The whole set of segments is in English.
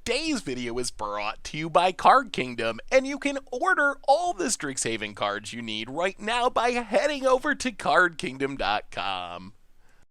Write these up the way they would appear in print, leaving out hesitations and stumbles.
Today's video is brought to you by Card Kingdom, and you can order all the Strixhaven cards you need right now by heading over to cardkingdom.com.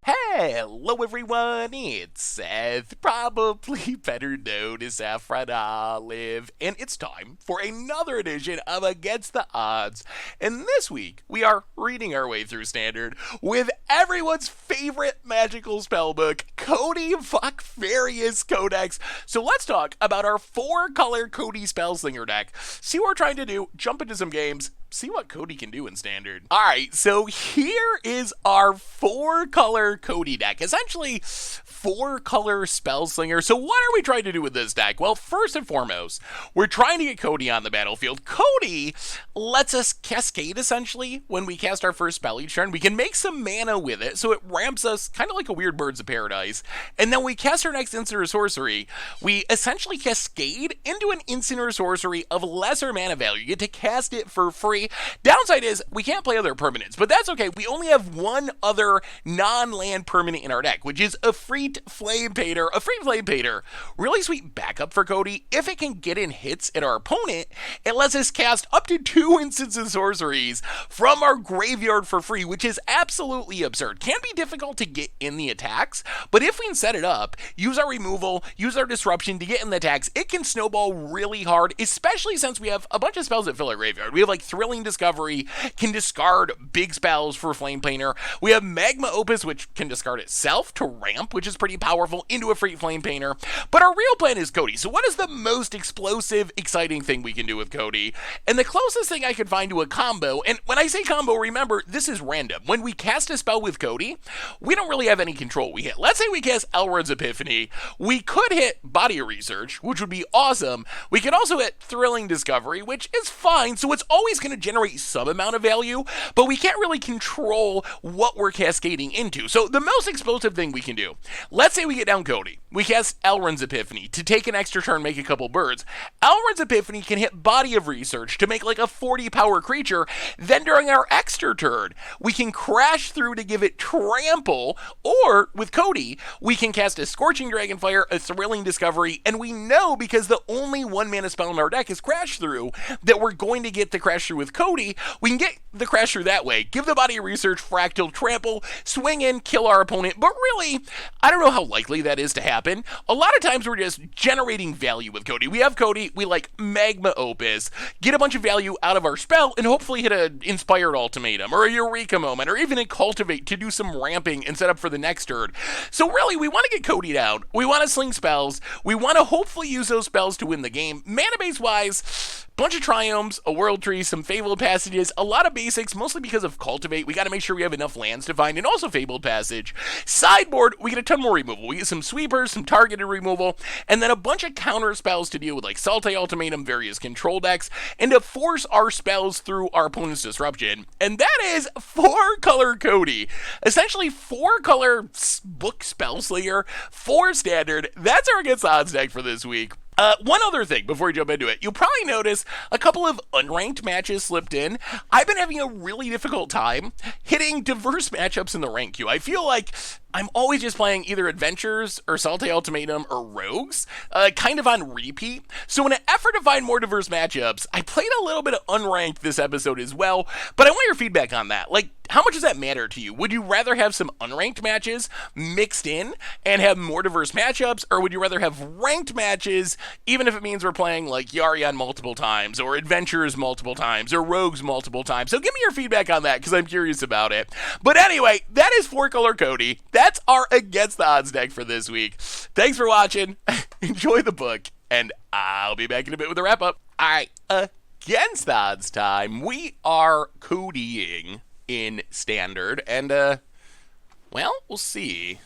Hello everyone, it's Seth, probably better known as Saffron Olive, and it's time for another edition of Against the Odds. And this week, we are reading our way through Standard with everyone's favorite magical spellbook, Codie Vociferous Codex. So let's talk about our 4-color Codie Spellslinger deck, see what we're trying to do, jump into some games, see what Codie can do in Standard. Alright, so here is our 4-color Codie deck. Essentially, 4-color Spellslinger. So what are we trying to do with this deck? Well, first and foremost, we're trying to get Codie on the battlefield. Codie lets us cascade, essentially, when we cast our first spell each turn. We can make some mana with it, so it ramps us kind of like a weird Birds of Paradise. And then we cast our next instant or sorcery. We essentially cascade into an instant or sorcery of lesser mana value. You get to cast it for free. Downside is we can't play other permanents, but that's okay. We only have one other non-land permanent in our deck, which is a free Flame Painter. A free Flame Painter, really sweet backup for Codie. If it can get in hits at our opponent, it lets us cast up to 2 instants and sorceries from our graveyard for free, which is absolutely absurd. Can be difficult to get in the attacks, but if we can set it up, use our removal, use our disruption to get in the attacks, it can snowball really hard, especially since we have a bunch of spells that fill our graveyard. We have like Thrilling Discovery, can discard big spells for Flame Painter. We have Magma Opus, which can discard itself to ramp, which is pretty powerful, into a free Flame Painter. But our real plan is Codie. So what is the most explosive, exciting thing we can do with Codie? And the closest thing I could find to a combo, and when I say combo, remember, this is random. When we cast a spell with Codie, we don't really have any control. We hit, let's say we cast Elrod's Epiphany. We could hit Body of Research, which would be awesome. We could also hit Thrilling Discovery, which is fine. So it's always going to generate some amount of value, but we can't really control what we're cascading into. So the most explosive thing we can do, let's say we get down Codie. We cast Elrond's Epiphany to take an extra turn, make a couple birds. Elrond's Epiphany can hit Body of Research to make like a 40 power creature. Then during our extra turn, we can crash through to give it trample, or with Codie, we can cast a Scorching Dragonfire, a Thrilling Discovery, and we know because the only 1-mana spell in our deck is Crash Through that we're going to get the Crash Through with Codie. We can get the Crash Through that way, give the Body of Research, Fractal, Trample, swing in, kill our opponent, but really, I don't know how likely that is to happen. A lot of times we're just generating value with Codie. We have Codie, we like Magma Opus, get a bunch of value out of our spell, and hopefully hit an Inspired Ultimatum, or a Eureka Moment, or even a Cultivate to do some ramping and set up for the next turn. So really, we want to get Codie down, we want to sling spells, we want to hopefully use those spells to win the game. Mana base wise, bunch of Triomes, a World Tree, some Fabled Passages, a lot of basics, mostly because of Cultivate. We got to make sure we have enough lands to find, and also Fabled Passage. Sideboard, we get a ton more removal. We get some Sweepers, some targeted removal, and then a bunch of counter spells to deal with, like Salte Ultimatum, various control decks, and to force our spells through our opponent's disruption. And that is 4-color Codie. Essentially, 4-color book Spellslinger, 4 standard. That's our Against the Odds deck for this week. One other thing before we jump into it, you'll probably notice a couple of unranked matches slipped in. I've been having a really difficult time hitting diverse matchups in the rank queue. I feel like I'm always just playing either Adventures or Salte Ultimatum or Rogues, kind of on repeat. So in an effort to find more diverse matchups, I played a little bit of unranked this episode as well, but I want your feedback on that. Like, how much does that matter to you? Would you rather have some unranked matches mixed in and have more diverse matchups, or would you rather have ranked matches, even if it means we're playing like Yarion multiple times, or Adventures multiple times, or Rogues multiple times? So give me your feedback on that, because I'm curious about it. But anyway, that is 4-color Codie. That's our Against the Odds deck for this week. Thanks for watching. Enjoy the book, and I'll be back in a bit with a wrap-up. All right, Against the Odds time. We are Codieing in Standard, and well, we'll see.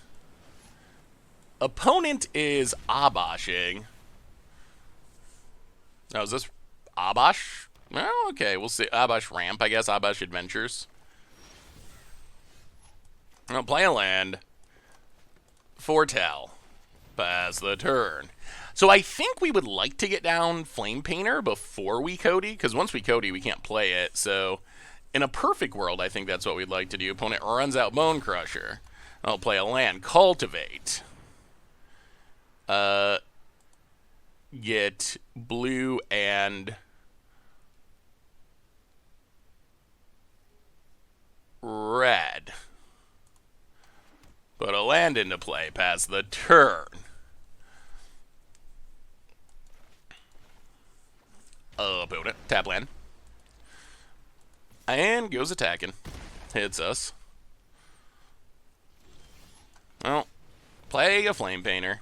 Opponent is Aboshing. Oh, is this Abosh? Well, okay, we'll see. Abosh Ramp, I guess. Abosh Adventures. I'll play a land. Foretell. Pass the turn. So I think we would like to get down Flame Painter before we Codie, because once we Codie, we can't play it, so in a perfect world, I think that's what we'd like to do. Opponent runs out Bone Crusher. I'll play a land. Cultivate. get blue and red. Put a land into play, pass the turn. Opponent, tap land. And goes attacking. Hits us. Well, play a Flame Painter.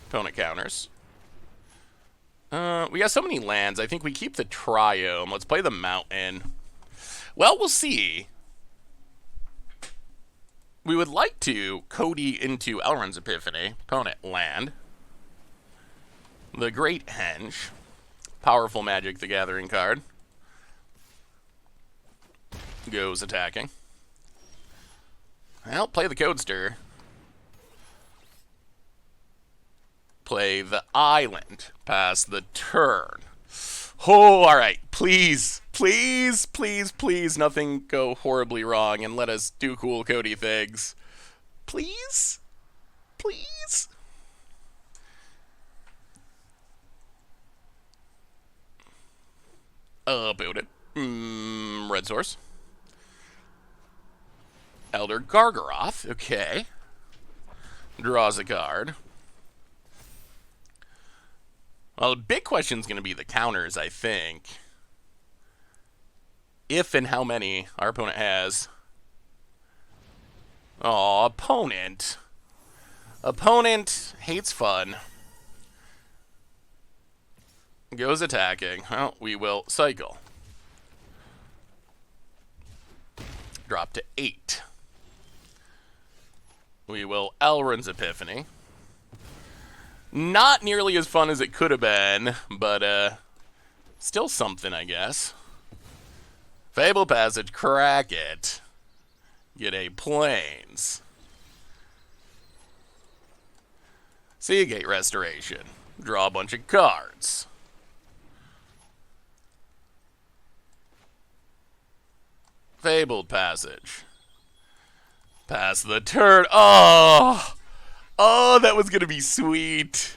Opponent counters. We got so many lands. I think we keep the Triome. Let's play the Mountain. Well, we'll see. We would like to Codie into Elrond's Epiphany. Opponent land. The Great Henge. Powerful Magic the Gathering card. Goes attacking. Well, play the Codester. Play the island. Pass the turn. Oh, alright. Please, please, please, please, nothing go horribly wrong and let us do cool Codie things. Please? Please? About it. Red source. Elder Gargaroth. Okay. Draws a card. Well, the big question is going to be the counters, I think. If and how many our opponent has. Oh, opponent. Opponent hates fun. Goes attacking. Well, we will cycle. Drop to 8. We will Elrond's Epiphany. Not nearly as fun as it could have been, but still something, I guess. Fable Passage, crack it. Get a Plains. Seagate Restoration. Draw a bunch of cards. Fabled Passage. Pass the turn. Oh! Oh, that was going to be sweet.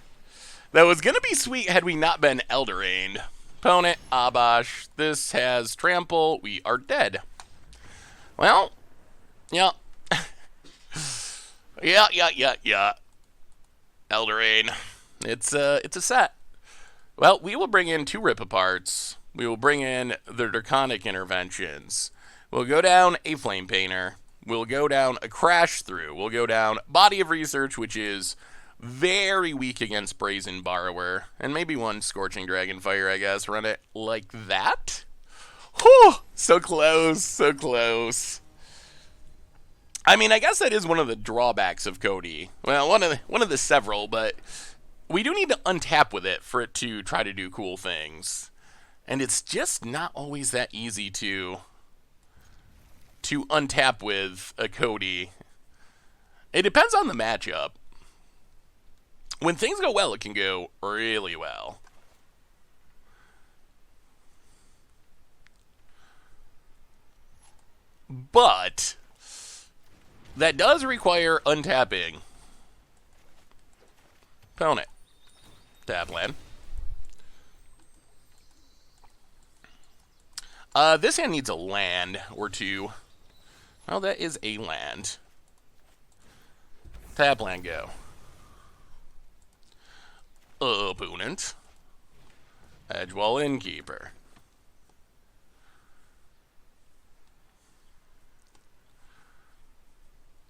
That was going to be sweet had we not been Eldrained. Opponent, Abash. This has Trample. We are dead. Well, yeah. yeah. Eldraine. It's a set. Well, we will bring in 2 Rip-Aparts. We will bring in the Draconic Interventions. We'll go down a Flame Painter. We'll go down a Crash Through. We'll go down Body of Research, which is very weak against Brazen Borrower. And maybe 1 Scorching Dragonfire, I guess. Run it like that. Whew! So close, so close. I mean, I guess that is one of the drawbacks of Codie. Well, one of the several, but we do need to untap with it for it to try to do cool things. And it's just not always that easy to untap with a Codie. It depends on the matchup. When things go well, it can go really well. But that does require untapping. Opponent. Tap land. This hand needs a land or 2. Well, that is a land. Tap land, go. Opponent. Edgewall Innkeeper.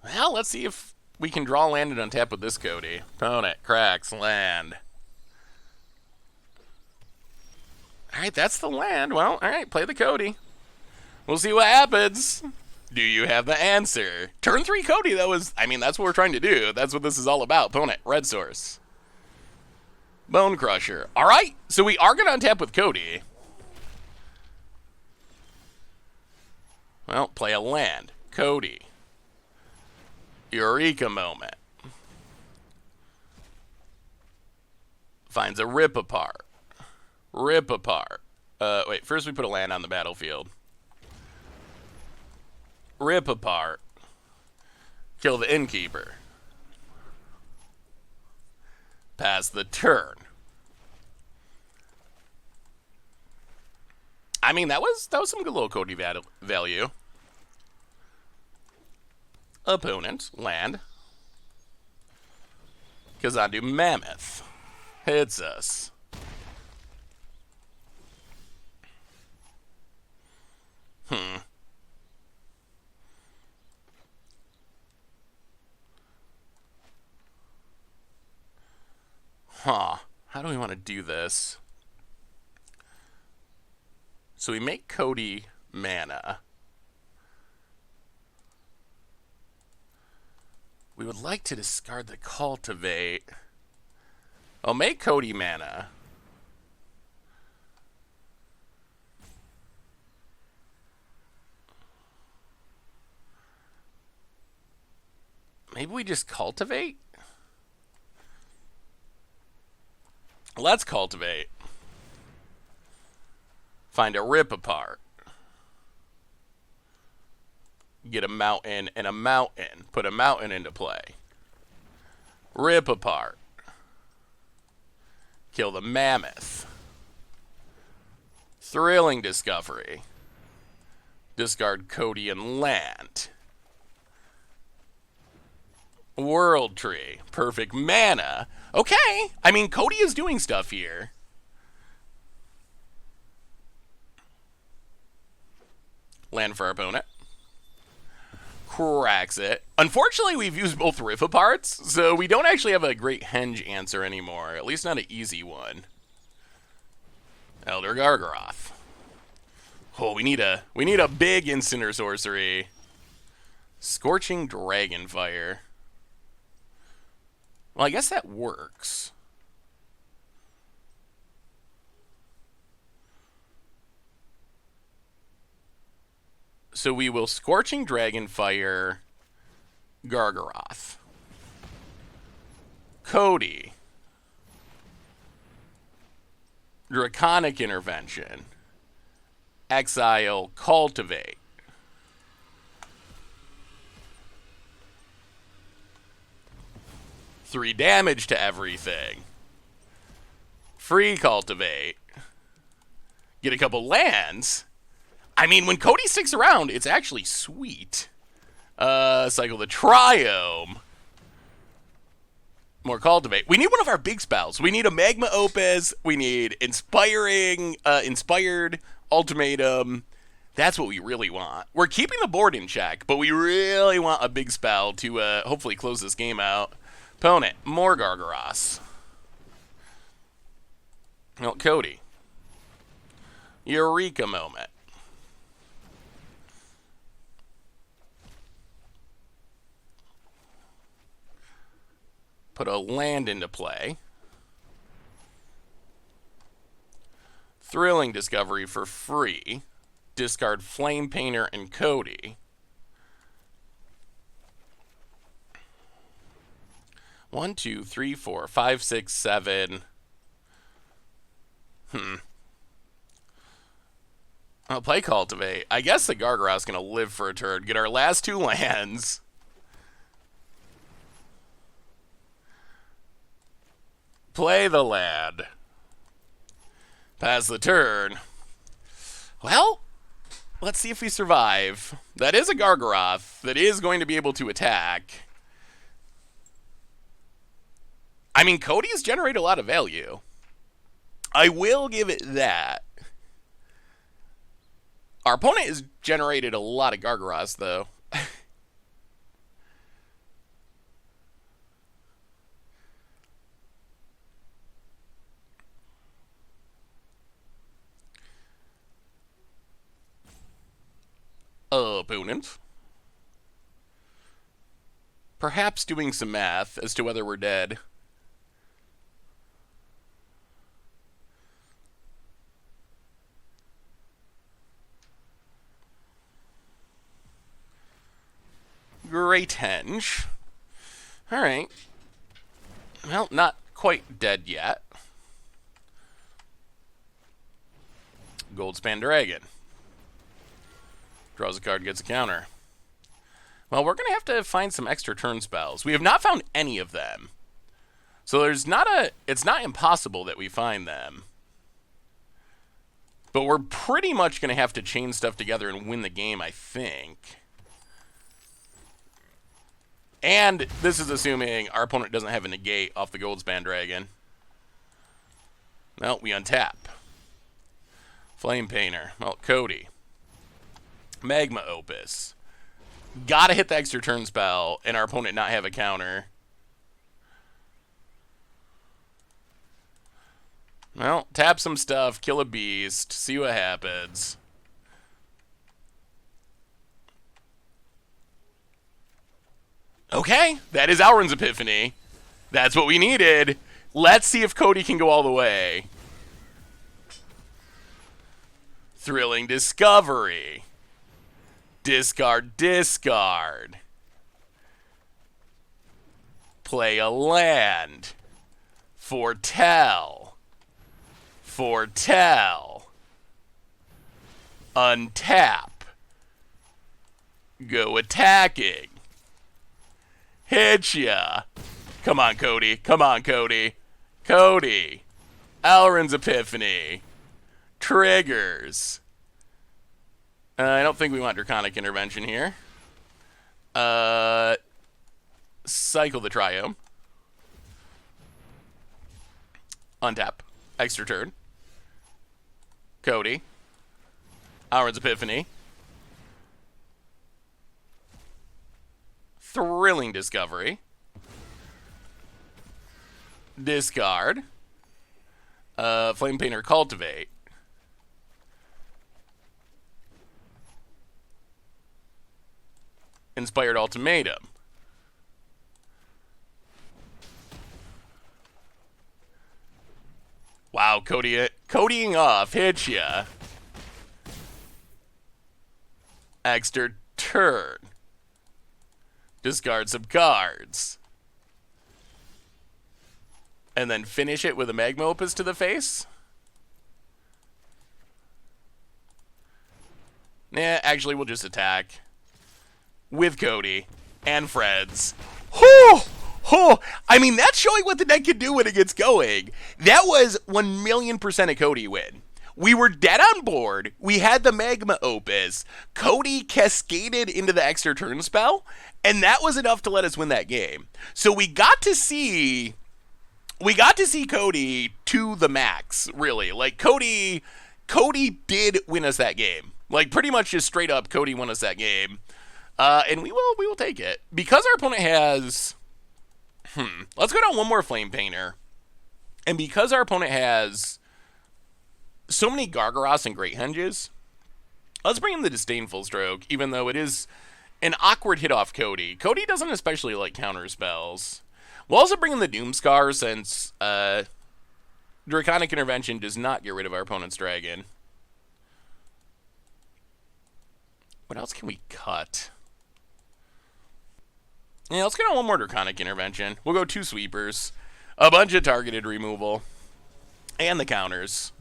Well, let's see if we can draw land and untap with this Codie. Opponent cracks land. Alright, that's the land. Well, alright, play the Codie. We'll see what happens. Do you have the answer? Turn 3 Codie, that's what we're trying to do. That's what this is all about. Opponent, red source. Bone Crusher. Alright, so we are going to untap with Codie. Well, play a land. Codie. Eureka moment. Finds a Rip-Apart. Rip-Apart. Wait, first we put a land on the battlefield. Rip apart. Kill the innkeeper. Pass the turn. I mean, that was some good little Codie value. Opponent, land. Kazandu Mammoth. Hits us. How do we want to do this? So we make Codie mana. We would like to discard the Cultivate. I'll make Codie mana. Maybe we just Cultivate? Let's Cultivate. Find a Rip apart. Get a mountain and a mountain. Put a mountain into play. Rip apart. Kill the Mammoth. Thrilling Discovery. Discard Codie and land. World Tree. Perfect mana. Okay. I mean, Codie is doing stuff here. Land for our opponent. Cracks it. Unfortunately, we've used both Riff Aparts, so we don't actually have a great henge answer anymore. At least not an easy one. Elder Gargaroth. Oh, we need a big instant or sorcery. Scorching Dragonfire. Well, I guess that works. So we will Scorching Dragonfire Gargaroth. Codie. Draconic Intervention. Exile Cultivate. Three damage to everything. Free Cultivate. Get a couple lands. I mean, when Codie sticks around, it's actually sweet. Cycle the Triome. More Cultivate. We need one of our big spells. We need a Magma Opus. We need Inspired Ultimatum. That's what we really want. We're keeping the board in check, but we really want a big spell to hopefully close this game out. Opponent, more Gargaroths. Well, Codie. Eureka moment. Put a land into play. Thrilling Discovery for free. Discard Flame Painter and Codie. 1, 2, 3, 4, 5, 6, 7. I'll play Cultivate. I guess the Gargaroth's going to live for a turn. Get our last two lands. Play the land. Pass the turn. Well, let's see if we survive. That is a Gargaroth that is going to be able to attack. I mean, Codie has generated a lot of value. I will give it that. Our opponent has generated a lot of Gargaroths, though. Opponent. Perhaps doing some math as to whether we're dead. Great henge. Alright. Well, not quite dead yet. Goldspan Dragon. Draws a card, gets a counter. Well, we're going to have to find some extra turn spells. We have not found any of them. So it's not impossible that we find them. But we're pretty much going to have to chain stuff together and win the game, I think. And this is assuming our opponent doesn't have a negate off the Goldspan Dragon. Well, we untap. Flame Painter. Well, Codie. Magma Opus. Gotta hit the extra turn spell, and our opponent not have a counter. Well, tap some stuff, kill a beast, see what happens. Okay, that is Alrund's Epiphany. That's what we needed. Let's see if Codie can go all the way. Thrilling Discovery. Discard, discard. Play a land. Foretell. Foretell. Untap. Go attacking. Hit ya. Come on, Codie. Come on, Codie. Codie. Alrund's Epiphany. Triggers. I don't think we want Draconic Intervention here. Cycle the Triome. Untap. Extra turn. Codie. Alrund's Epiphany. Thrilling Discovery. Discard. Flame Painter Cultivate. Inspired Ultimatum. Wow, Codieing off. Hit ya. Extra turn. Discard some cards. And then finish it with a Magma Opus to the face? Nah, actually, we'll just attack. With Codie and Freds. Whew! Oh, I mean, that's showing what the deck can do when it gets going. That was 1,000,000% a Codie win. We were dead on board. We had the Magma Opus. Codie cascaded into the extra turn spell, and that was enough to let us win that game. So we got to see Codie to the max, really. Like, Codie did win us that game. Like, pretty much just straight up, Codie won us that game. And we will take it. Because our opponent has... let's go down one more Flame Painter. And because our opponent has so many Gargaros and Great Henges, let's bring in the Disdainful Stroke, even though it is an awkward hit off Codie. Codie doesn't especially like counter spells. We'll also bring in the Doomscar, since Draconic Intervention does not get rid of our opponent's dragon. What else can we cut? Yeah, let's get on one more Draconic Intervention. We'll go 2 sweepers, a bunch of targeted removal, and the counters.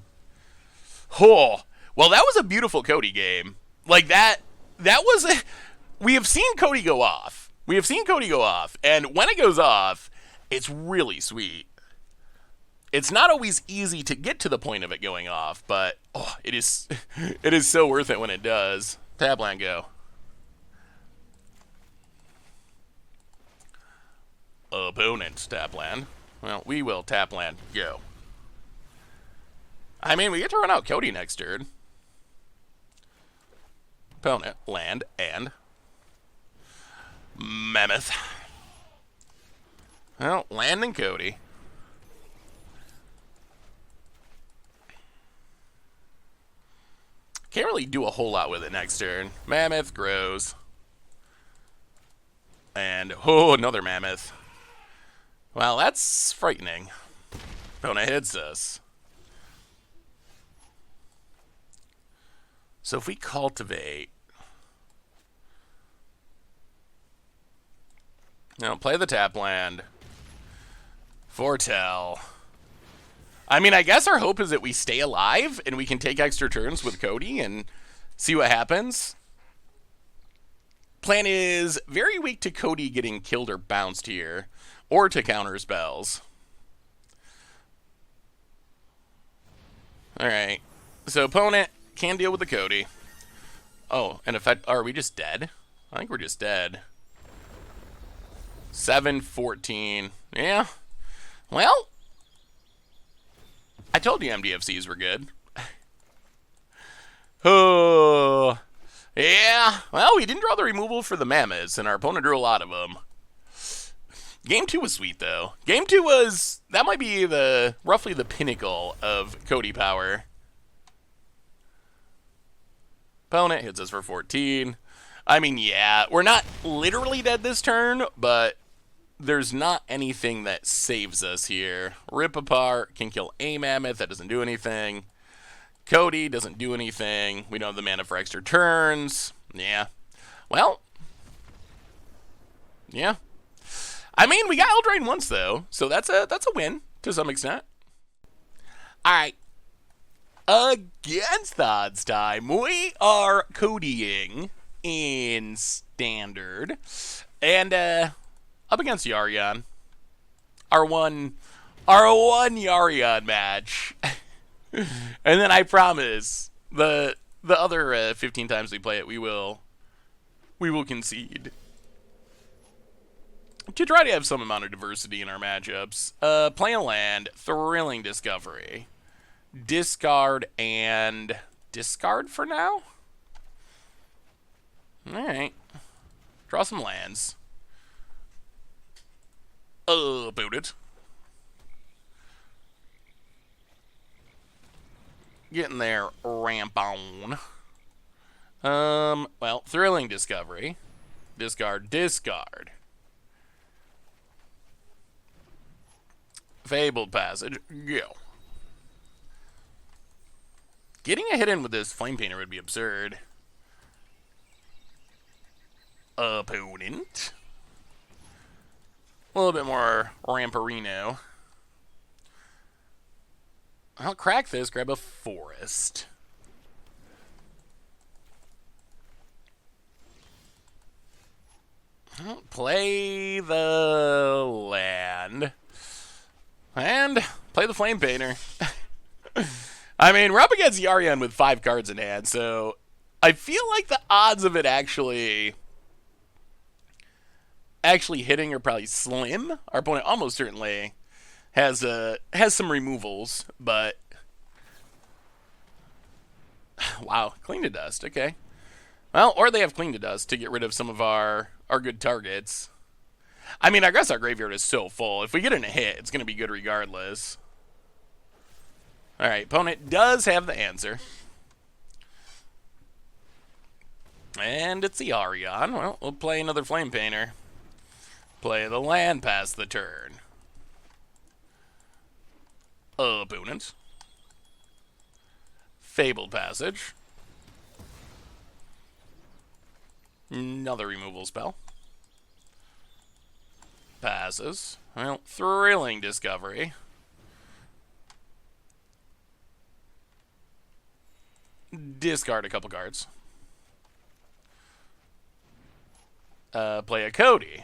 Oh, well, that was a beautiful Codie game. Like, that was a... We have seen Codie go off. And when it goes off, it's really sweet. It's not always easy to get to the point of it going off, but it is so worth it when it does. Tap land, go. Opponent's tap land. Well, we will tap land, go. I mean, we get to run out Codie next turn. Opponent, land, and Mammoth. Well, land and Codie. Can't really do a whole lot with it next turn. Mammoth grows. And, another Mammoth. Well, that's frightening. Opponent hits us. So if we cultivate... Now, play the tap land. Foretell. I mean, I guess our hope is that we stay alive and we can take extra turns with Codie and see what happens. Plan is very weak to Codie getting killed or bounced here, or to counter spells. Alright. So opponent can deal with the Codie. Oh, and effect. Are we just dead? I think we're just dead. 7-14. Yeah. Well, I told you MDFCs were good. Oh. Yeah. Well, we didn't draw the removal for the Mammoths, and our opponent drew a lot of them. Game 2 was sweet, though. Game 2 was... That might be roughly the pinnacle of Codie power. Opponent hits us for 14. I mean, yeah, we're not literally dead this turn, but there's not anything that saves us here. Rip Apart can kill a Mammoth. That doesn't do anything. Codie doesn't do anything. We don't have the mana for extra turns. Yeah. Well. Yeah. I mean, we got Eldraine once, though, so that's a win to some extent. All right. Against the odds time, we are Codieing in Standard, and up against Yarion, our one Yarion match, and then I promise the other 15 times we play it, we will concede to try to have some amount of diversity in our matchups. Play a land, Thrilling Discovery. Discard and discard for now? Alright. Draw some lands. Boot it. Getting there, ramp on. Well, Thrilling Discovery. Discard, discard. Fabled Passage, go. Getting a hit in with this Flame Painter would be absurd. Opponent. A little bit more Ramparino. I'll crack this, grab a Forest. I'll play the land. And play the Flame Painter. I mean, we're up against Yarion with 5 cards in hand, so I feel like the odds of it actually hitting are probably slim. Our opponent almost certainly has some removals, but wow, Clean to Dust, okay. Well, or they have Clean to Dust to get rid of some of our good targets. I mean, I guess our graveyard is so full. If we get in a hit, it's going to be good regardless. All right, opponent does have the answer. And it's the Arion. Well, we'll play another Flame Painter. Play the land past the turn. Opponent. Fabled Passage. Another removal spell. Passes. Well, Thrilling Discovery. Discard a couple cards. Play a Codie.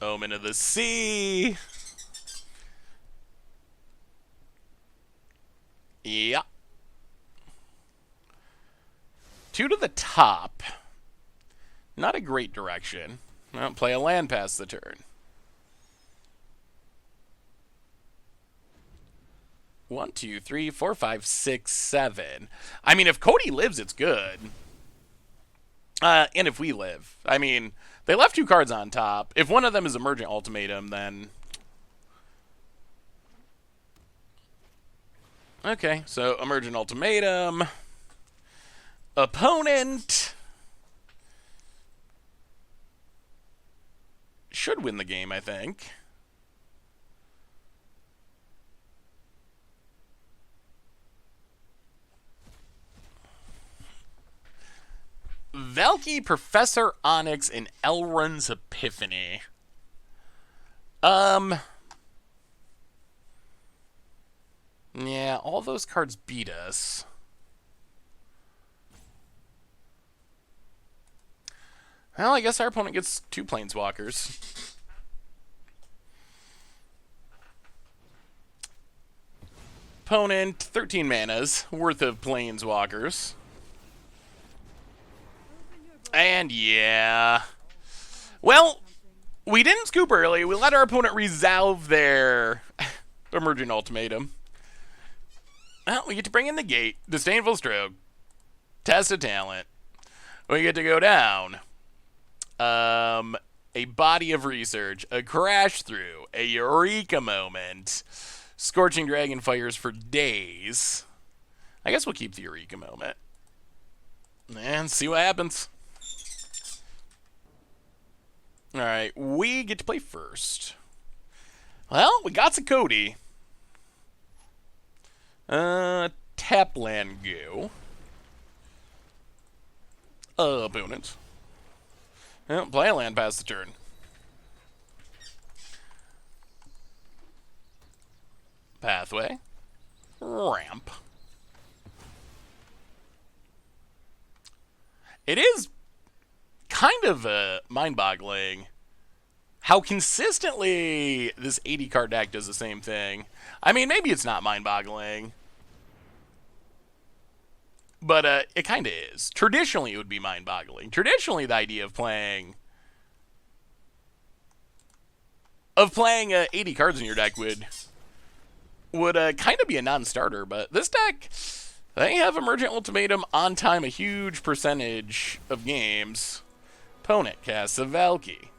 Omen of the Sea. Yeah. 2 to the top. Not a great direction. Well, play a land past the turn. 1, 2, 3, 4, 5, 6, 7. I mean, if Codie lives, it's good. And if we live. I mean, they left 2 cards on top. If one of them is Emergent Ultimatum, then... Okay, so Emergent Ultimatum. Opponent should win the game, I think. Valky, Professor Onyx, and Elrond's Epiphany. Yeah, all those cards beat us. Well, I guess our opponent gets 2 Planeswalkers. Opponent, 13 manas worth of Planeswalkers. And yeah. Well, we didn't scoop early. We let our opponent resolve their Emergent Ultimatum. Well, we get to bring in the gate, Disdainful Stroke, Test of Talent. We get to go down. A Body of Research, a Crash Through, a Eureka Moment, Scorching Dragon fires for days. I guess we'll keep the Eureka Moment. And see what happens. Alright, we get to play first. Well, we got some Codie. Tapland go. Opponent. Well, play a land, pass the turn. Pathway. Ramp. It is kind of mind-boggling how consistently this 80-card deck does the same thing. I mean, maybe it's not mind-boggling, but it kind of is. Traditionally, it would be mind-boggling. Traditionally, the idea of playing 80 cards in your deck would kind of be a non-starter. But this deck, they have Emergent Ultimatum on time a huge percentage of games. Opponent casts a Valky.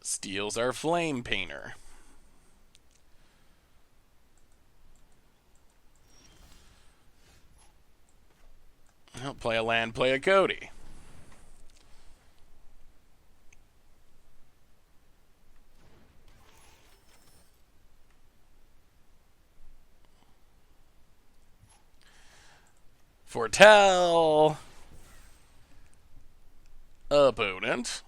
Steals our Flame Painter. I'll play a land, play a Codie. Foretell. Opponent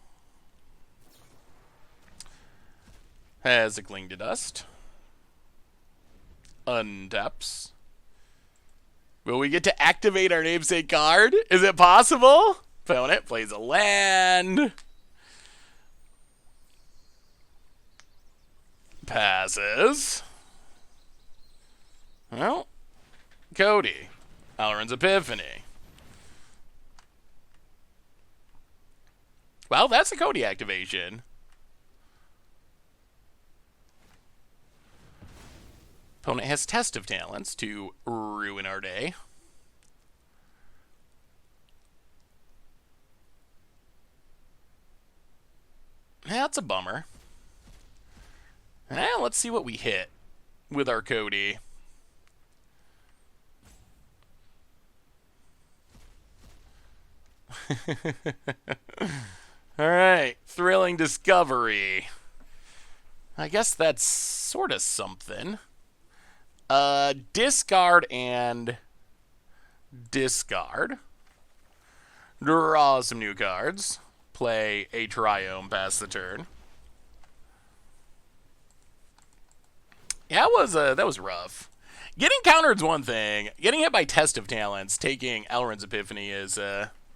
has a Cling to Dust. Untaps. Will we get to activate our namesake card? Is it possible? Opponent plays a land. Passes. Well, Codie. Alrund's Epiphany. Well, that's a Codie activation. Opponent has Test of Talents to ruin our day. That's a bummer. Let's see what we hit with our Codie. Alright, Thrilling Discovery. I guess that's sort of something. Discard and discard. Draw some new cards. Play a Triome, pass the turn. Yeah, that was rough. Getting countered's one thing. Getting hit by Test of Talents, taking Alrund's Epiphany is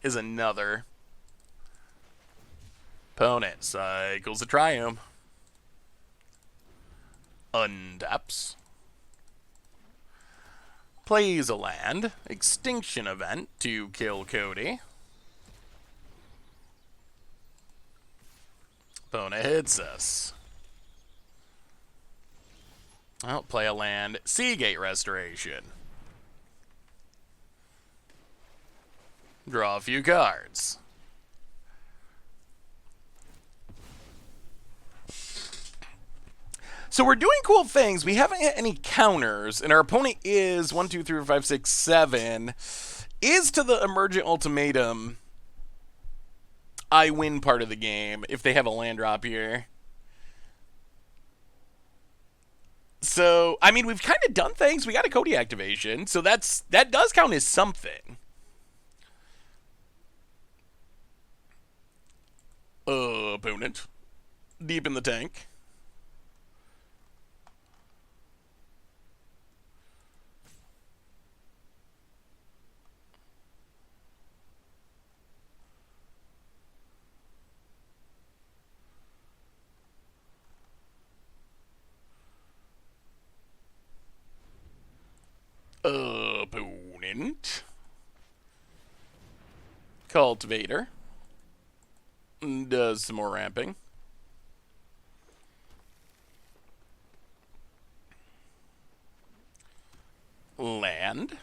another. Opponent cycles a Triome. Untaps. Plays a land. Extinction Event to kill Codie. Opponent hits us. I'll play a land. Seagate Restoration. Draw a few cards. So we're doing cool things. We haven't hit any counters, and our opponent is 1, 2, 3, 4, 5, 6, 7. Is to the Emergent Ultimatum. I win part of the game if they have a land drop here. So, I mean, we've kind of done things. We got a Codie activation, so that does count as something. Opponent. Deep in the tank. Opponent. Cultivator. Does some more ramping. Land.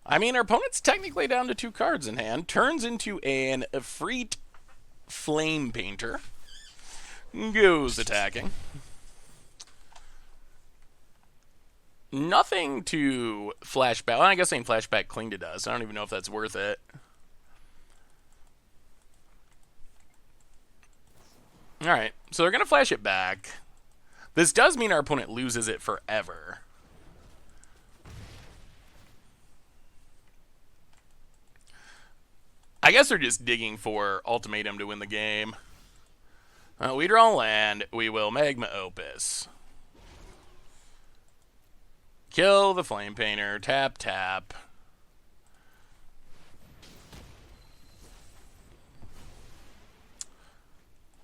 I mean, our opponent's technically down to 2 cards in hand. Turns into an Efreet Flame Painter. Goes attacking. Nothing to flashback. Well, I guess saying flashback cling to does. I don't even know if that's worth it. Alright, so they're going to flash it back. This does mean our opponent loses it forever. I guess they're just digging for ultimatum to win the game. We draw land. We will Magma Opus. Kill the Flame Painter. Tap, tap.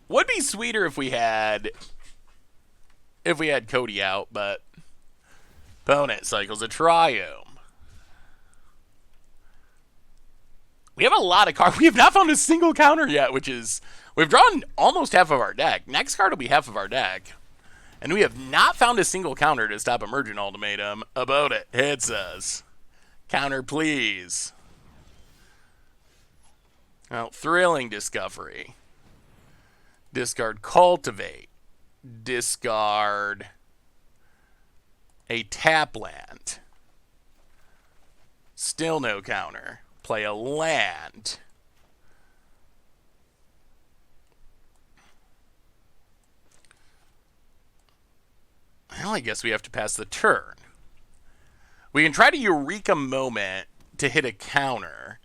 Would be sweeter if we had Codie out, but opponent cycles a Triome. We have a lot of cards. We have not found a single counter yet, which is... We've drawn almost half of our deck. Next card will be half of our deck. And we have not found a single counter to stop Emergent Ultimatum. About it. Hits us. Counter, please. Well, Thrilling Discovery. Discard Cultivate. Discard a tap land. Still no counter. Play a land. Well, I guess we have to pass the turn. We can try to Eureka Moment to hit a counter.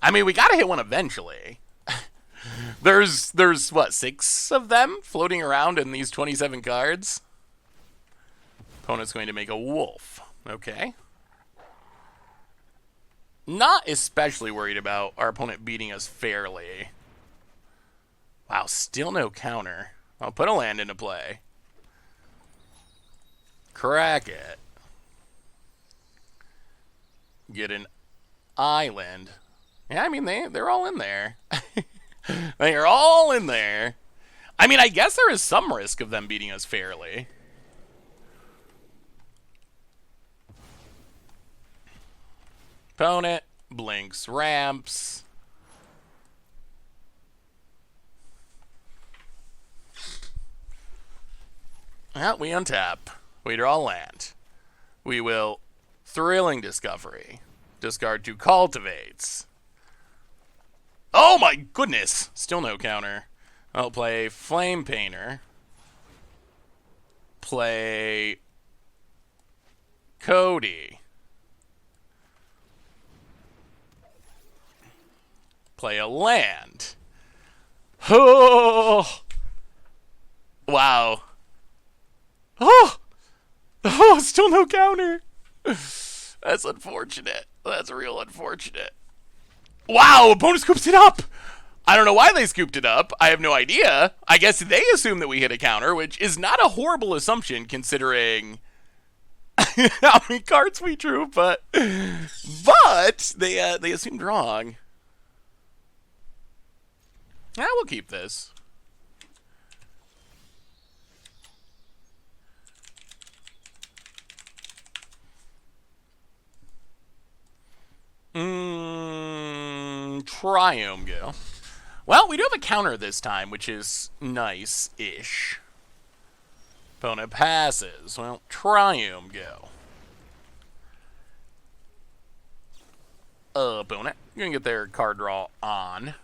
I mean, we gotta hit one eventually. There's what, 6 of them floating around in these 27 cards? Opponent's going to make a wolf. Okay. Not especially worried about our opponent beating us fairly. Wow, still no counter. I'll put a land into play. Crack it. Get an island. Yeah, I mean, they're all in there. They are all in there. I mean, I guess there is some risk of them beating us fairly. Opponent blinks, ramps. Well, we untap. We draw land. We will Thrilling Discovery. Discard 2 cultivates. Oh my goodness! Still no counter. I'll play Flame Painter. Play Codie. Play a land. Oh! Wow. Oh! Oh, still no counter. That's unfortunate. That's real unfortunate. Wow, opponent scoops it up. I don't know why they scooped it up. I have no idea. I guess they assume that we hit a counter, which is not a horrible assumption considering how many cards we drew, but they assumed wrong. Yeah, we'll keep this. Triome go. Well, we do have a counter this time, which is nice-ish. Opponent passes. Well, Triome go. Opponent. You're going to get their card draw on.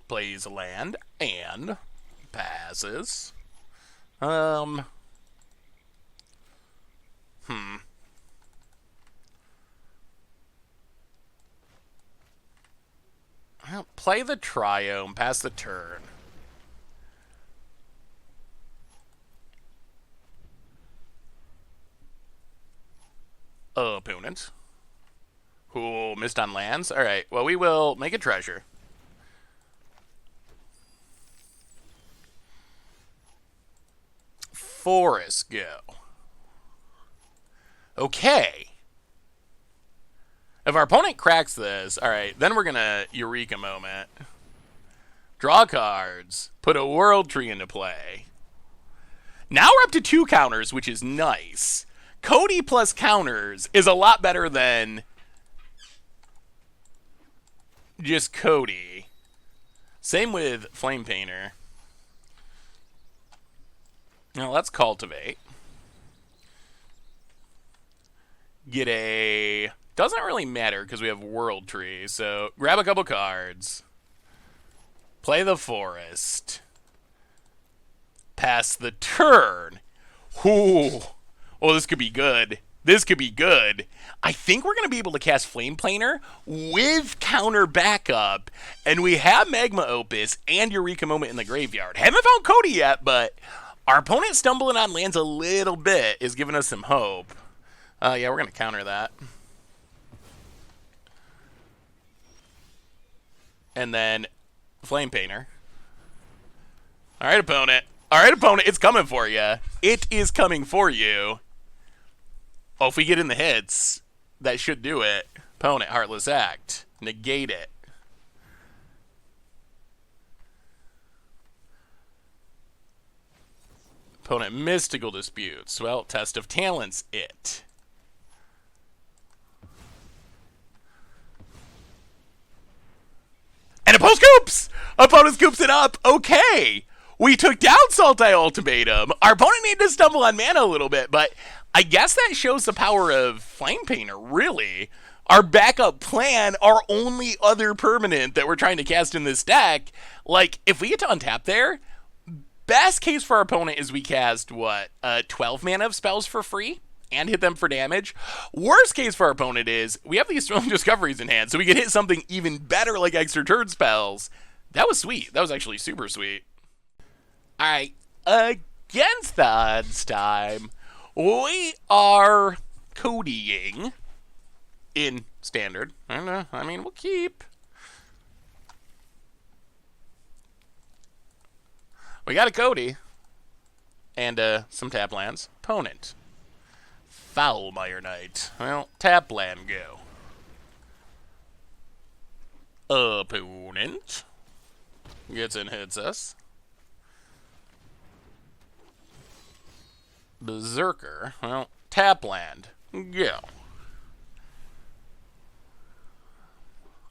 Plays a land and passes. Well, play the Triome, pass the turn. Opponent. Ooh, missed on lands. All right, well, we will make a treasure. Forest, go. Okay. If our opponent cracks this, all right, then we're going to Eureka moment. Draw cards. Put a World Tree into play. Now we're up to 2 counters, which is nice. Codie plus counters is a lot better than just Codie. Same with Flame Painter. Now let's cultivate. Get a... Doesn't really matter because we have World Tree. So grab a couple cards. Play the Forest. Pass the turn. Ooh. Oh, this could be good. This could be good. I think we're going to be able to cast Flame Planer with counter backup. And we have Magma Opus and Eureka Moment in the graveyard. Haven't found Codie yet, but our opponent stumbling on lands a little bit is giving us some hope. Yeah, we're going to counter that. And then Flame Painter. All right, opponent. All right, opponent. It's coming for you. It is coming for you. Oh, if we get in the hits, that should do it. Opponent, Heartless Act. Negate it. Opponent, Mystical Disputes. Well, Test of Talents, it. And opponent scoops! Opponent scoops it up. Okay. We took down Sultai Ultimatum. Our opponent needed to stumble on mana a little bit, but I guess that shows the power of Flame Painter, really. Our backup plan, our only other permanent that we're trying to cast in this deck, like, if we get to untap there, best case for our opponent is we cast, 12 mana of spells for free and hit them for damage. Worst case for our opponent is we have these Thrilling Discoveries in hand, so we can hit something even better like extra turn spells. That was sweet. That was actually super sweet. All right, against the odds time, we are Codieing in Standard. I don't know. I mean, we'll keep. We got a Codie and some tap lands. Opponent, Foulmire Knight. Well, tap land, go. Opponent gets and hits us. Berserker. Well, tap land, go.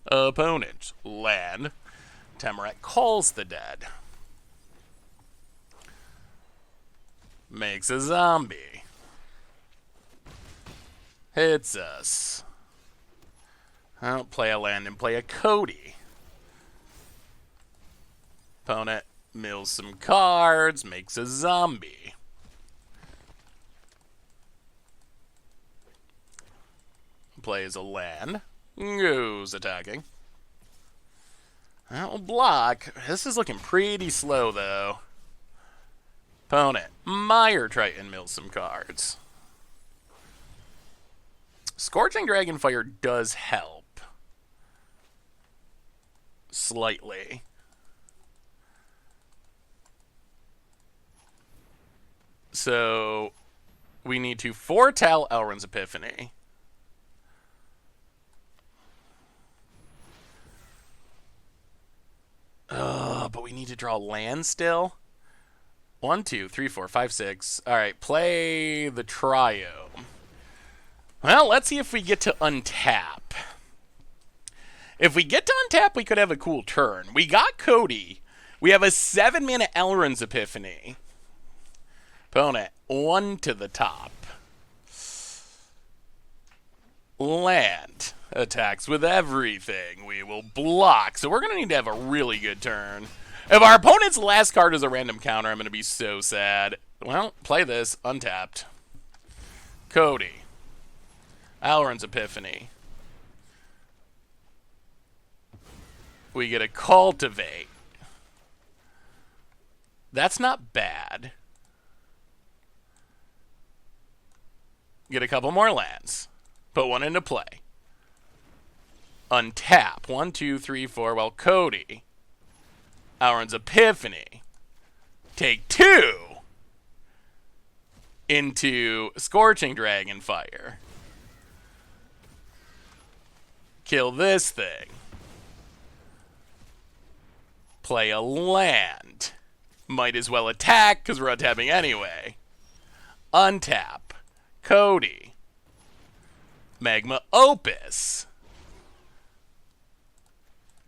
Opponent, land. Temerat Calls the Dead. Makes a zombie. Hits us. I'll play a land and play a Codie. Opponent mills some cards, makes a zombie. Plays a land, goes attacking. That will block. This is looking pretty slow, though. Opponent, Mire Triton mills some cards. Scorching Dragonfire does help. Slightly. So, we need to foretell Elrond's Epiphany. But we need to draw land still. 1, 2, 3, 4, 5, 6. All right, play the Triome. Well, let's see if we get to untap. If we get to untap, we could have a cool turn. We got Codie. We have a 7-mana Elrond's Epiphany. Opponent, 1 to the top. Land. Attacks with everything. We will block. So we're going to need to have a really good turn. If our opponent's last card is a random counter, I'm going to be so sad. Well, play this. Untapped. Codie. Alrund's Epiphany. We get a Cultivate. That's not bad. Get a couple more lands. Put one into play. Untap. 1, 2, 3, 4. Well, Codie. Alrund's Epiphany. Take 2 into Scorching Dragonfire. Kill this thing. Play a land. Might as well attack because we're untapping anyway. Untap. Codie. Magma Opus.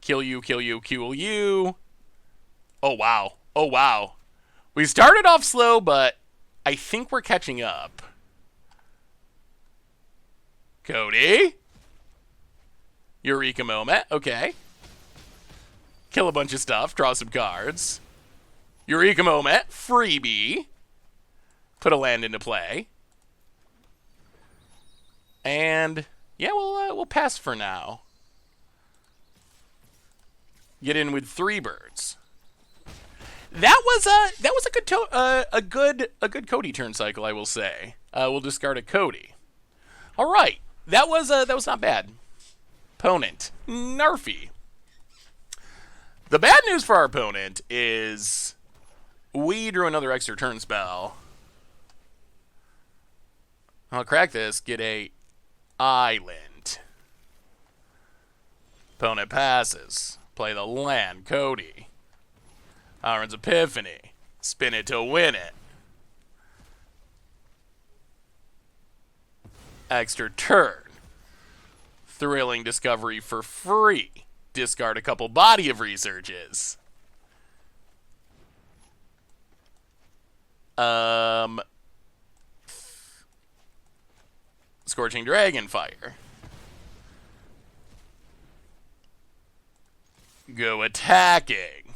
Kill you, kill you, kill you. Oh, wow. Oh, wow. We started off slow, but I think we're catching up. Codie. Eureka Moment. Okay. Kill a bunch of stuff. Draw some cards. Eureka Moment. Freebie. Put a land into play. And yeah, we'll pass for now. Get in with 3 birds. That was a good Codie turn cycle, I will say. We'll discard a Codie. All right, that was not bad. Opponent Narfy. The bad news for our opponent is we drew another extra turn spell. I'll crack this. Get a island. Opponent passes. Play the land. Codie. Alrund's Epiphany. Spin it to win it. Extra turn. Thrilling Discovery for free. Discard a couple Body of Researches. Scorching Dragonfire. Go attacking.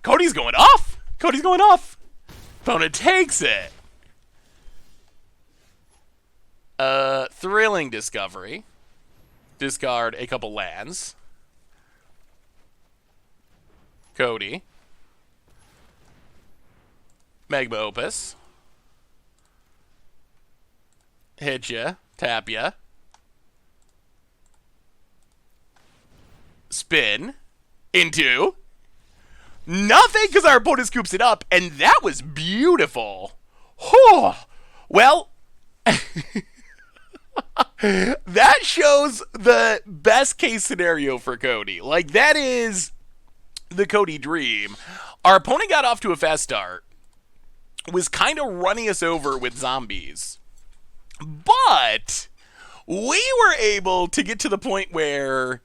Codie's going off. Codie's going off. Opponent takes it. Thrilling Discovery. Discard a couple lands. Codie. Magma Opus. Hit ya. Tap ya. Spin. Into. Nothing because our opponent scoops it up, and that was beautiful. Whew. Well, that shows the best case scenario for Codie. Like, that is the Codie dream. Our opponent got off to a fast start, was kind of running us over with zombies, but we were able to get to the point where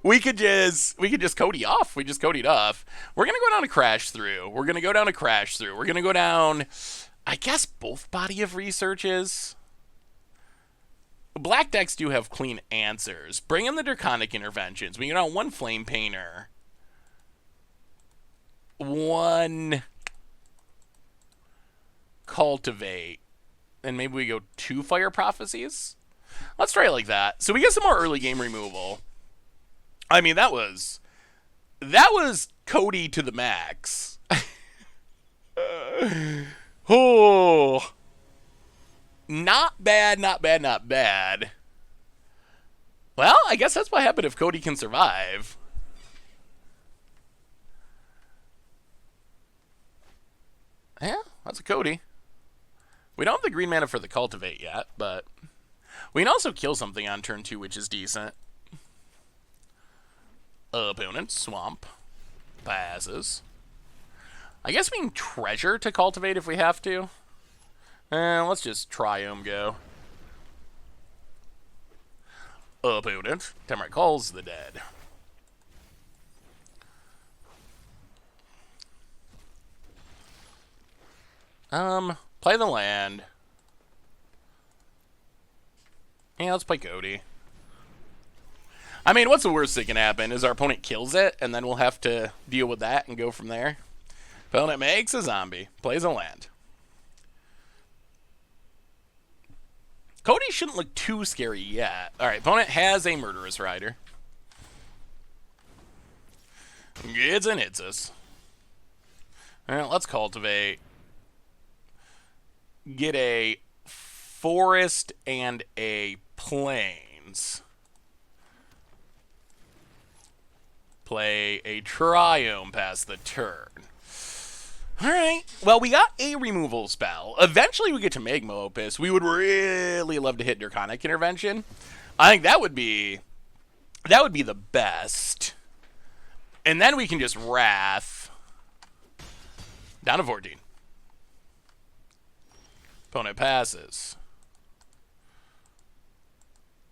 we could just Codie off. We just Codied off. We're going to go down to Crash Through. We're going to go down to Crash Through. We're going to go down, I guess, both Body of Researches. Black decks do have clean answers. Bring in the Draconic Interventions. We go down 1 Flame Painter. 1 Cultivate. And maybe we go 2 Fire Prophecies? Let's try it like that. So we get some more early game removal. I mean, that was Codie to the max. Oh, not bad, not bad, not bad. Well, I guess that's what happened if Codie can survive. Yeah, that's a Codie. We don't have the green mana for the Cultivate yet, but we can also kill something on turn 2, which is decent. Opponent, Swamp. Passes. I guess we can Treasure to Cultivate if we have to. Let's just Triome go. Opponent, Temeric calls the dead. Play the land. Yeah, let's play Codie. I mean, what's the worst that can happen is our opponent kills it, and then we'll have to deal with that and go from there. Opponent makes a zombie, plays a land. Codie shouldn't look too scary yet. Alright, opponent has a Murderous Rider. Gets and hits us. Alright, let's cultivate. Get a forest and a plains. Play a Triome past the turn. Alright, well, we got a removal spell. Eventually we get to Magma Opus. We would really love to hit Draconic Intervention. I think that would be the best. And then we can just Wrath. Down to 14. Opponent passes.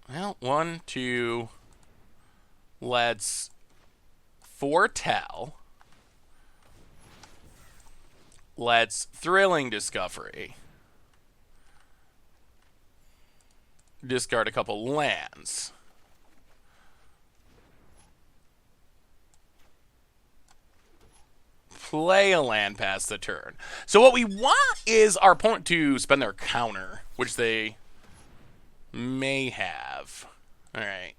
Well, 1, 2. Let's foretell. Let's Thrilling Discovery. Discard a couple lands. Play a land past the turn. So what we want is our opponent to spend their counter, which they may have. Alright.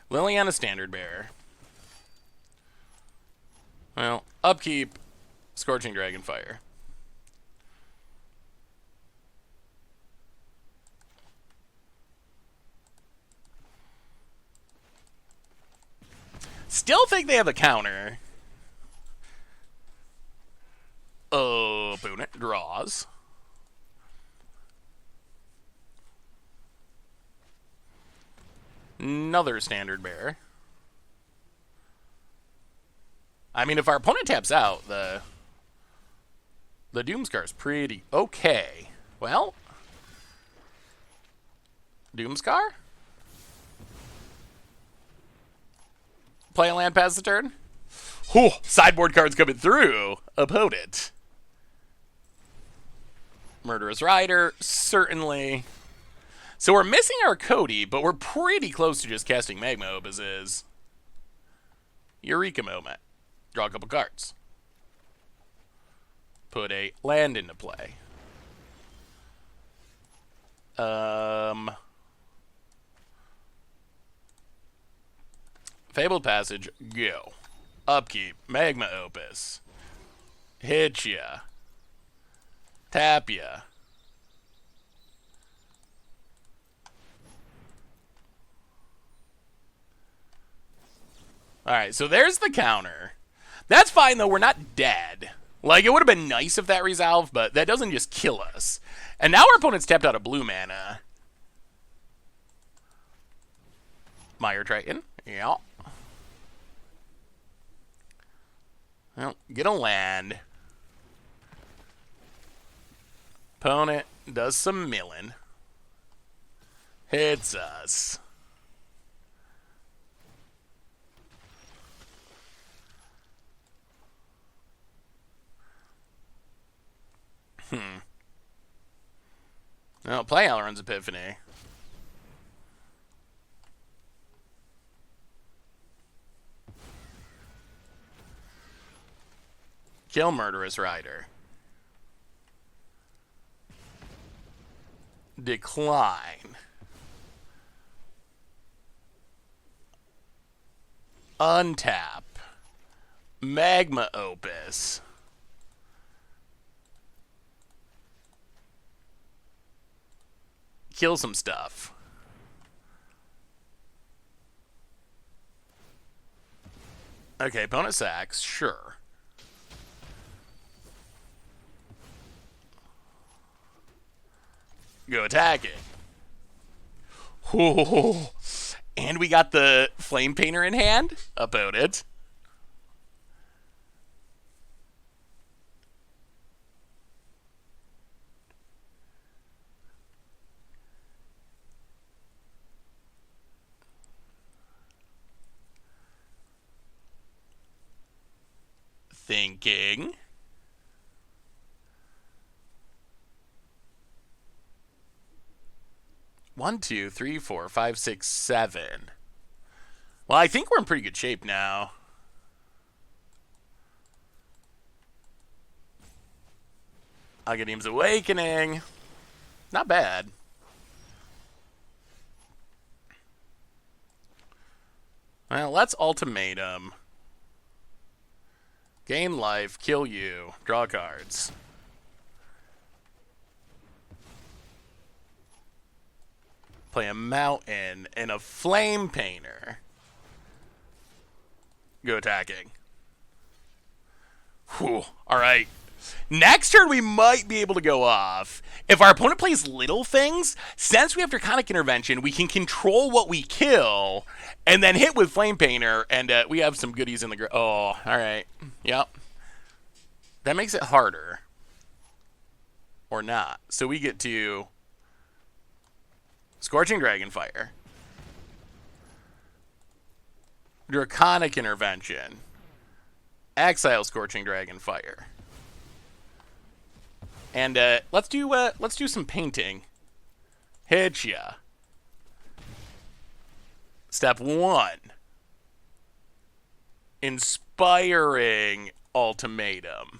Liliana Standard Bearer. Well, upkeep, Scorching Dragonfire. Still think they have a counter. Opponent draws. Another Standard Bearer. I mean, if our opponent taps out, the Doomscar's pretty okay. Well, Doomscar? Play a land past the turn? Whew, sideboard cards coming through. Opponent. Murderous Rider, certainly. So we're missing our Codie, but we're pretty close to just casting Magma Opuses. Eureka moment. Draw a couple cards. Put a land into play. Fabled Passage, go. Upkeep, Magma Opus. Hit ya. Tap ya. Alright, so there's the counter. That's fine, though. We're not dead. Like, it would have been nice if that resolved, but that doesn't just kill us. And now our opponent's tapped out of blue mana. Mire Triton. Yeah. Well, get a land. Opponent does some milling. Hits us. Well, play Elrond's Epiphany. Kill Murderous Rider. Decline. Untap. Magma Opus. Kill some stuff. Okay, opponent sacks, sure. Go attack it. Whoa. And we got the Flame Painter in hand. Opponent. Thinking. 1, 2, 3, 4, 5, 6, 7. Well, I think we're in pretty good shape now. Aghanim's Awakening. Not bad. Well, let's Ultimatum. Gain life, kill you, draw cards. Play a Mountain and a Flame Painter. Go attacking. Whew. Alright. Next turn, we might be able to go off. If our opponent plays little things, since we have Draconic Intervention, we can control what we kill and then hit with Flame Painter, and we have some goodies in the... Oh, alright. Yep. That makes it harder. Or not. So we get to... Scorching Dragonfire. Draconic Intervention. Exile Scorching Dragonfire. And let's do some painting. Hit ya. Step 1. Inspiring Ultimatum.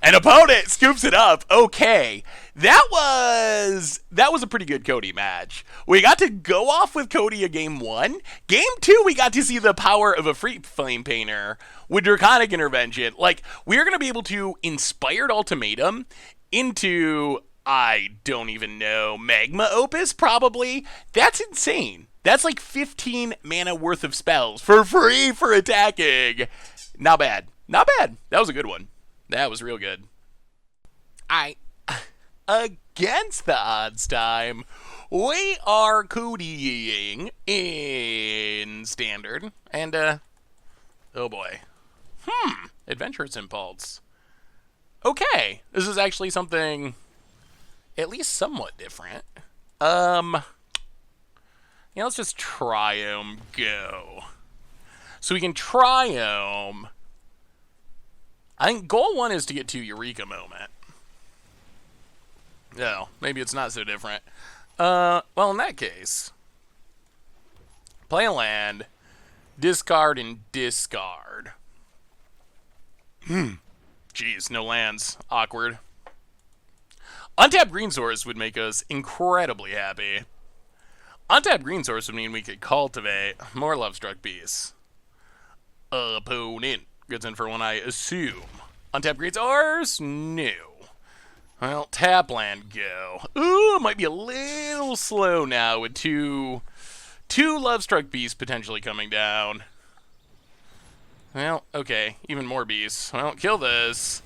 An opponent scoops it up. Okay. That was a pretty good Codie match. We got to go off with Codie a game 1. Game 2, we got to see the power of a free Flame Painter with Draconic Intervention. Like, we're going to be able to Inspired Ultimatum into, I don't even know, Magma Opus, probably. That's insane. That's like 15 mana worth of spells for free for attacking. Not bad. Not bad. That was a good one. That was real good. Against the odds time, we are Codieing in Standard. And, oh boy. Adventurous Impulse. Okay. This is actually something at least somewhat different. Yeah, let's just Triome go. So we can Triome. I think goal 1 is to get to Eureka Moment. No, maybe it's not so different. Well, in that case, play a land, discard and discard. Jeez, no lands. Awkward. Untapped green source would make us incredibly happy. Untapped green source would mean we could cultivate more Lovestruck Beasts. Opponent gets in for one, I assume. Untapped green source? No. Well, tap land go. Ooh, might be a little slow now with two Lovestruck Beasts potentially coming down. Well, okay, even more beasts. Well, kill this.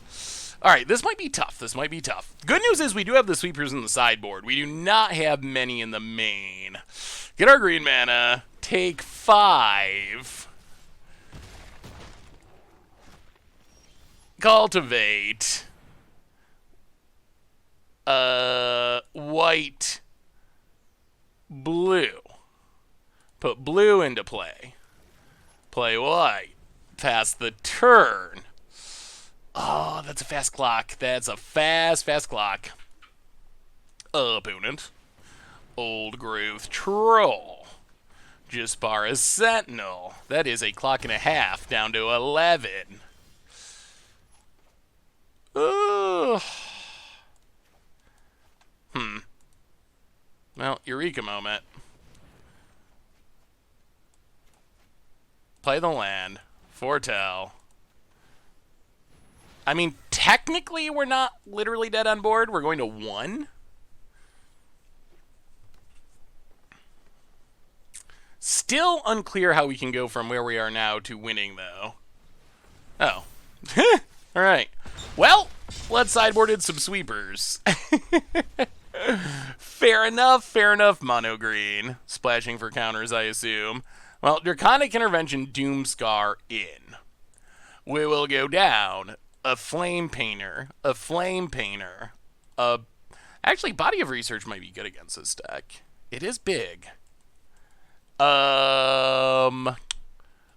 Alright, this might be tough. This might be tough. Good news is we do have the sweepers in the sideboard. We do not have many in the main. Get our green mana. Take 5. Cultivate. White. Blue. Put blue into play. Play white. Pass the turn. Oh, that's a fast clock. That's a fast clock. Opponent. Old Growth Troll. Jaspara's Sentinel. That is a clock and a half down to 11. Ugh. Well, Eureka Moment. Play the land. Foretell. I mean, technically, we're not literally dead on board. We're going to 1. Still unclear how we can go from where we are now to winning, though. Oh. All right. Well, let's sideboard in some sweepers. Fair enough, mono green. Splashing for counters, I assume. Well, Draconic Intervention, Doomscar in. We will go down a Flame Painter, actually, Body of Research might be good against this deck. It is big. 1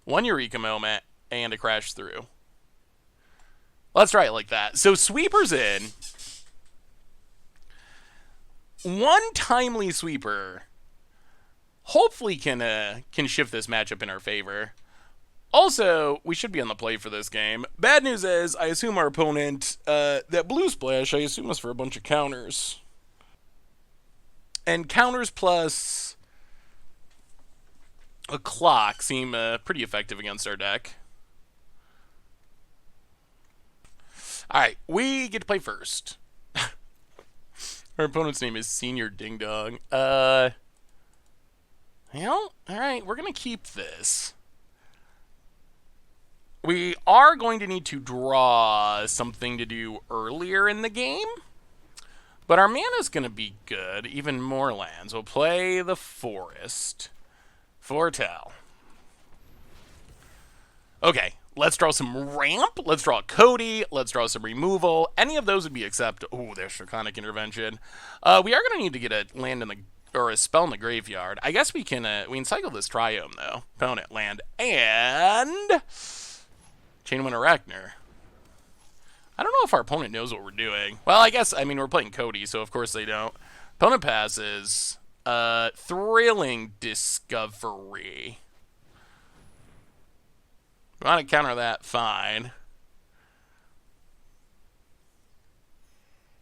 Eureka Moment and a Crash Through. Let's try it like that. So sweepers in. 1 timely sweeper hopefully can shift this matchup in our favor. Also, we should be on the play for this game. Bad news is, I assume our opponent, that blue splash, I assume is for a bunch of counters. And counters plus a clock seem pretty effective against our deck. Alright, we get to play first. Our opponent's name is Senior Ding Dong. Well, alright, we're going to keep this. We are going to need to draw something to do earlier in the game. But our mana's going to be good. Even more lands. We'll play the Forest. Foretell. Okay, let's draw some ramp. Let's draw a Codie. Let's draw some removal. Any of those would be acceptable. Ooh, there's Draconic Intervention. We are going to need to get a land in the... or a spell in the graveyard. I guess we can cycle this Triome, though. Opponent, land, and... Chainwind Arachner. I don't know if our opponent knows what we're doing. Well, I guess, I mean, we're playing Codie, so of course they don't. Opponent passes. Thrilling Discovery. We want to counter that, fine.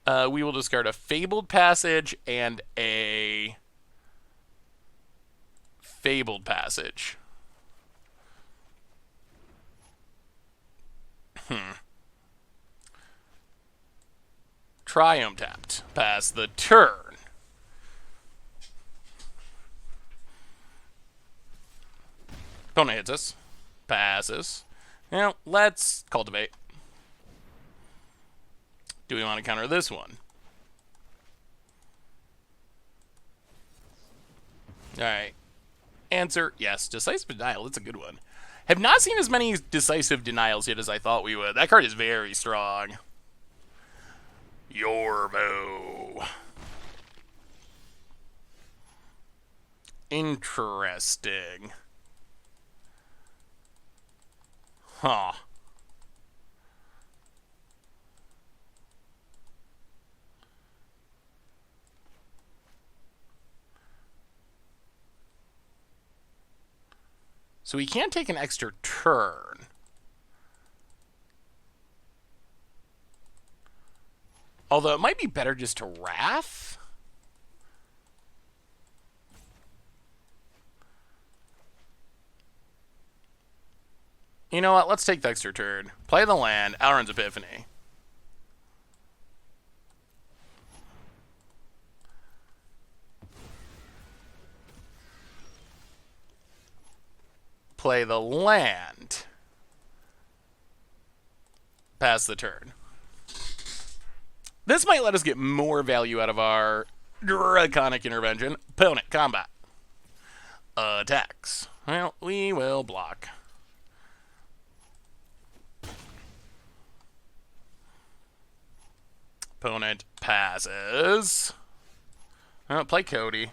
We will discard a Fabled Passage and a Fabled Passage. Triome tapped. Pass the turn. Opponent hits us. Passes. Now, let's cultivate. Do we want to counter this one? Alright. Answer, yes. Decisive Denial, that's a good one. Have not seen as many decisive denials yet as I thought we would. That card is very strong. Yorvo. Interesting. Huh. So we can't take an extra turn. Although it might be better just to Wrath. You know what? Let's take the extra turn. Play the land. Alrund's Epiphany. Play the land. Pass the turn. This might let us get more value out of our Draconic Intervention. Opponent, combat. Attacks. Well, we will block. Opponent passes. Play Codie.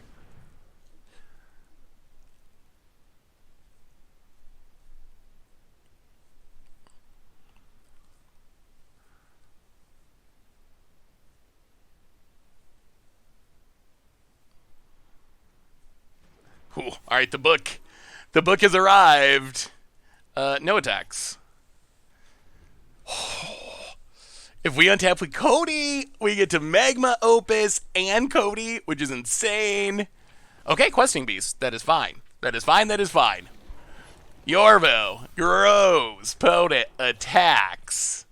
Ooh, all right, the book. The book has arrived. No attacks. If we untap with Codie, we get to Magma Opus and Codie, which is insane. Okay, Questing Beast. That is fine. That is fine. That is fine. Yorvo. Grows. Opponent attacks.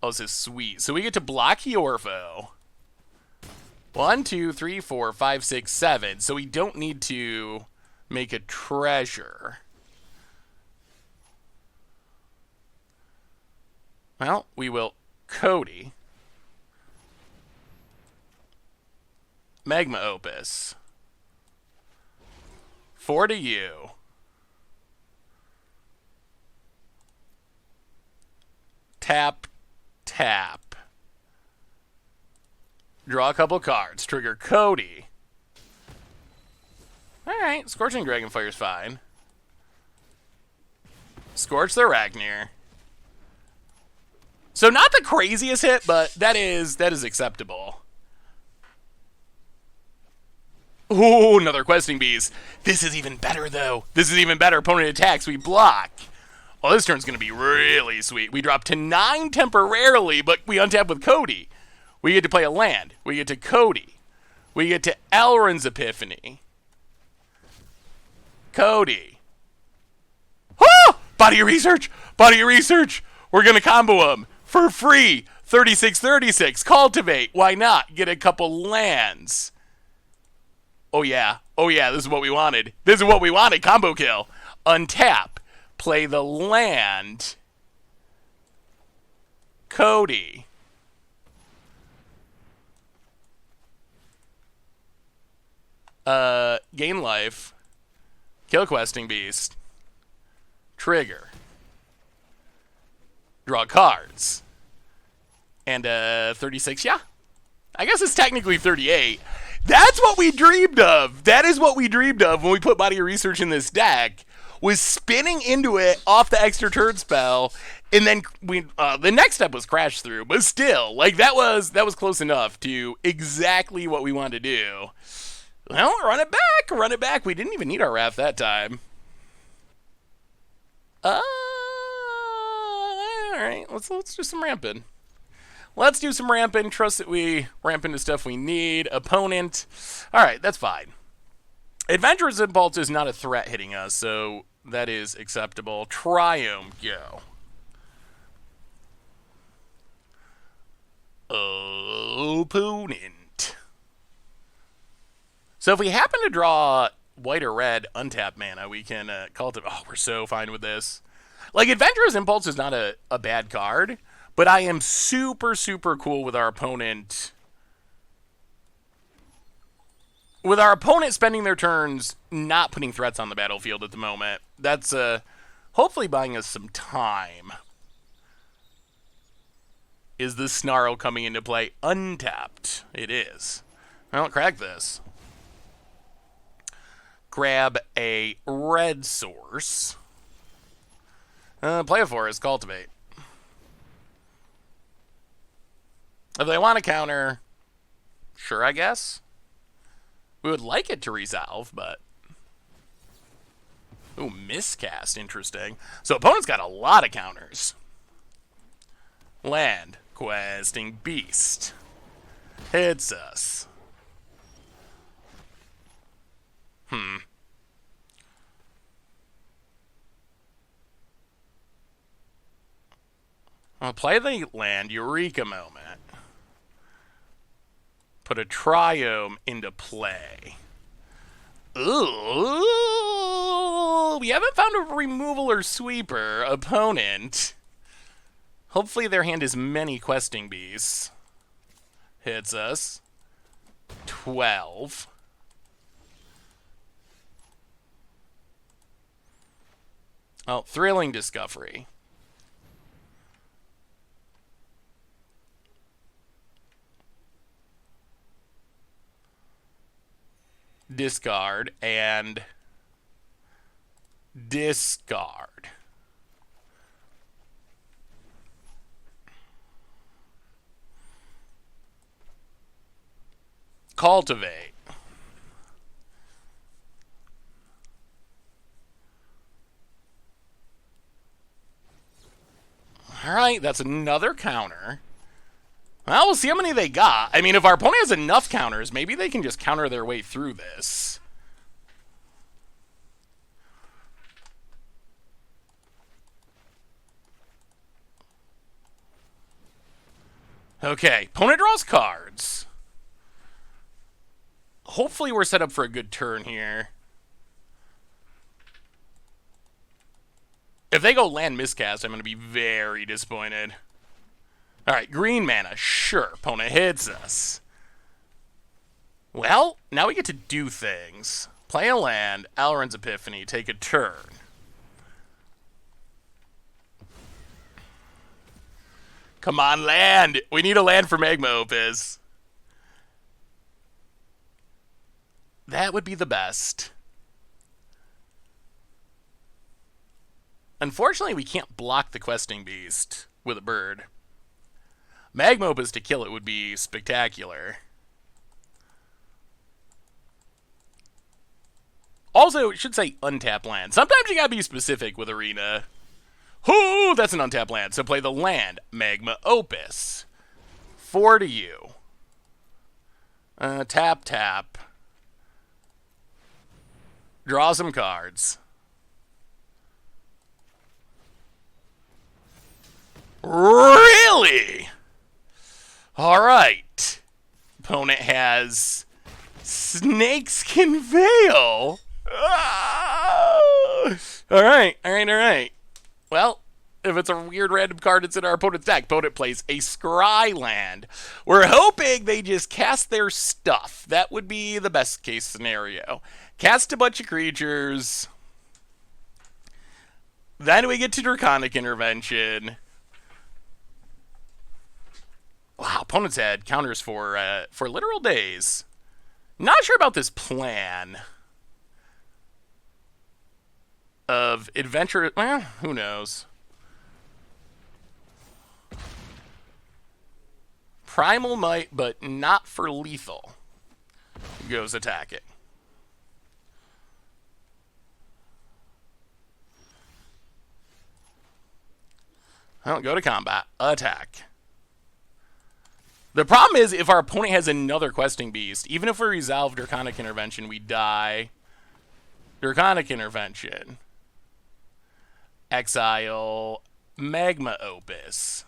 Oh, this is sweet. So we get to block Yorvo. 1, 2, 3, 4, 5, 6, 7. So we don't need to make a treasure. Well, we will Codie. Magma Opus. 4 to you. Tap, tap. Draw a couple cards. Trigger Codie. Alright, Scorching Dragonfire's fine. Scorch the Arachner. So not the craziest hit, but that is acceptable. Ooh, another Questing Beast. This is even better, though. This is even better. Opponent attacks, we block. Oh, this turn's going to be really sweet. We drop to 9 temporarily, but we untap with Codie. We get to play a land. We get to Codie. We get to Elrond's Epiphany. Codie. Oh! Body of Research! Body of Research! We're going to combo them for free. 36-36. Cultivate. Why not? Get a couple lands. Oh, yeah. Oh, yeah. This is what we wanted. This is what we wanted. Combo kill. Untap. Play the land. Codie. Gain life. Kill Questing Beast. Trigger. Draw cards. And 36, yeah. I guess it's technically 38. That's what we dreamed of. That is what we dreamed of when we put Body of Research in this deck. Was spinning into it off the extra turn spell, and then we the next step was crash through. But still, like that was close enough to exactly what we wanted to do. Well, run it back, run it back. We didn't even need our Wrath that time. All right, let's do some ramping. Let's do some ramping. Trust that we ramp into stuff we need. Opponent. All right, that's fine. Adventurous Impulse is not a threat hitting us, so that is acceptable. Triumph, go. Opponent. So if we happen to draw white or red untap mana, we can cultivate. Oh, we're so fine with this. Like, Adventurous Impulse is not a bad card, but I am super, super cool with our opponent. With our opponent spending their turns not putting threats on the battlefield at the moment. That's hopefully buying us some time. Is the Snarl coming into play untapped? It is. Well, crack this. Grab a red source. Play a forest, cultivate. If they want to counter, sure, I guess. We would like it to resolve, but... Ooh, miscast, interesting. So opponent's got a lot of counters. Land, Questing Beast. Hits us. I'll play the land, Eureka Moment. Put a Triome into play. Ooh, we haven't found a removal or sweeper. Opponent. Hopefully their hand is many Questing Beasts. Hits us. 12. Oh, Thrilling Discovery. Discard and discard. Cultivate. All right, that's another counter. Well, we'll see how many they got. I mean, if our opponent has enough counters, maybe they can just counter their way through this. Okay, opponent draws cards. Hopefully we're set up for a good turn here. If they go land miscast, I'm going to be very disappointed. All right, green mana. Sure, opponent hits us. Well, now we get to do things. Play a land, Elrond's Epiphany, take a turn. Come on, land! We need a land for Magma Opus. That would be the best. Unfortunately, we can't block the Questing Beast with a bird. Magma Opus to kill it would be spectacular. Also, it should say untap land. Sometimes you gotta be specific with Arena. Ooh, that's an untapped land. So play the land, Magma Opus. 4 to you. Tap, tap. Draw some cards. Really? Alright. Opponent has Snakeskin Veil. Alright. Well, if it's a weird random card that's in our opponent's deck, opponent plays a Scry land. We're hoping they just cast their stuff. That would be the best case scenario. Cast a bunch of creatures. Then we get to Draconic Intervention. Wow, opponents had counters for literal days. Not sure about this plan of adventure. Well, who knows? Primal Might, but not for lethal. Goes attacking. Well, go to combat. Attack. The problem is, if our opponent has another Questing Beast, even if we resolve Draconic Intervention, we die. Draconic Intervention. Exile. Magma Opus.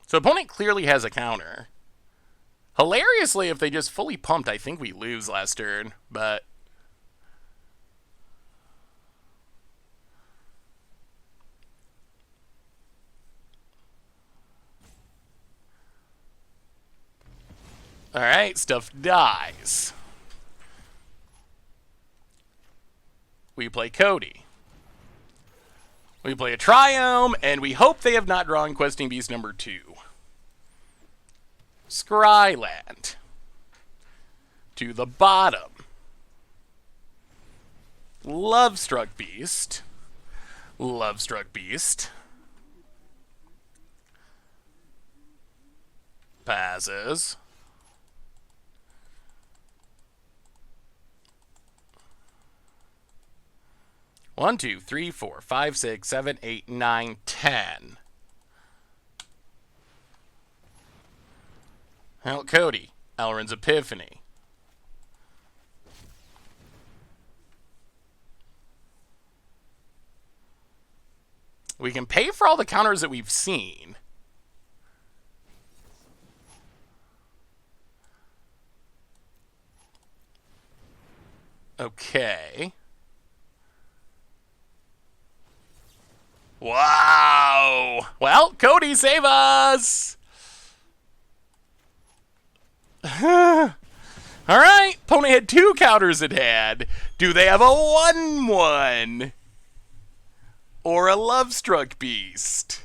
So opponent clearly has a counter. Hilariously, if they just fully pumped, I think we lose last turn, but... Alright, stuff dies. We play Codie. We play a Triome, and we hope they have not drawn Questing Beast number 2. Scryland. To the bottom. Lovestruck Beast. Lovestruck Beast. Passes. One, two, three, 4, 5, 6, 7, 8, 9, 10. Well, Codie, Elrond's Epiphany. We can pay for all the counters that we've seen. Okay. Wow. Well, Codie, save us. All right. Opponent had 2 counters it had. Do they have a 1/1? Or a Lovestruck Beast?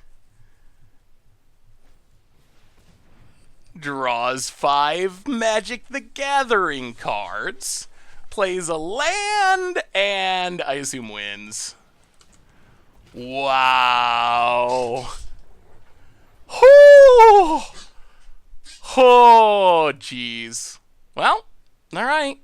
Draws 5 Magic the Gathering cards. Plays a land, and I assume wins. Wow. Oh, jeez. Well, all right.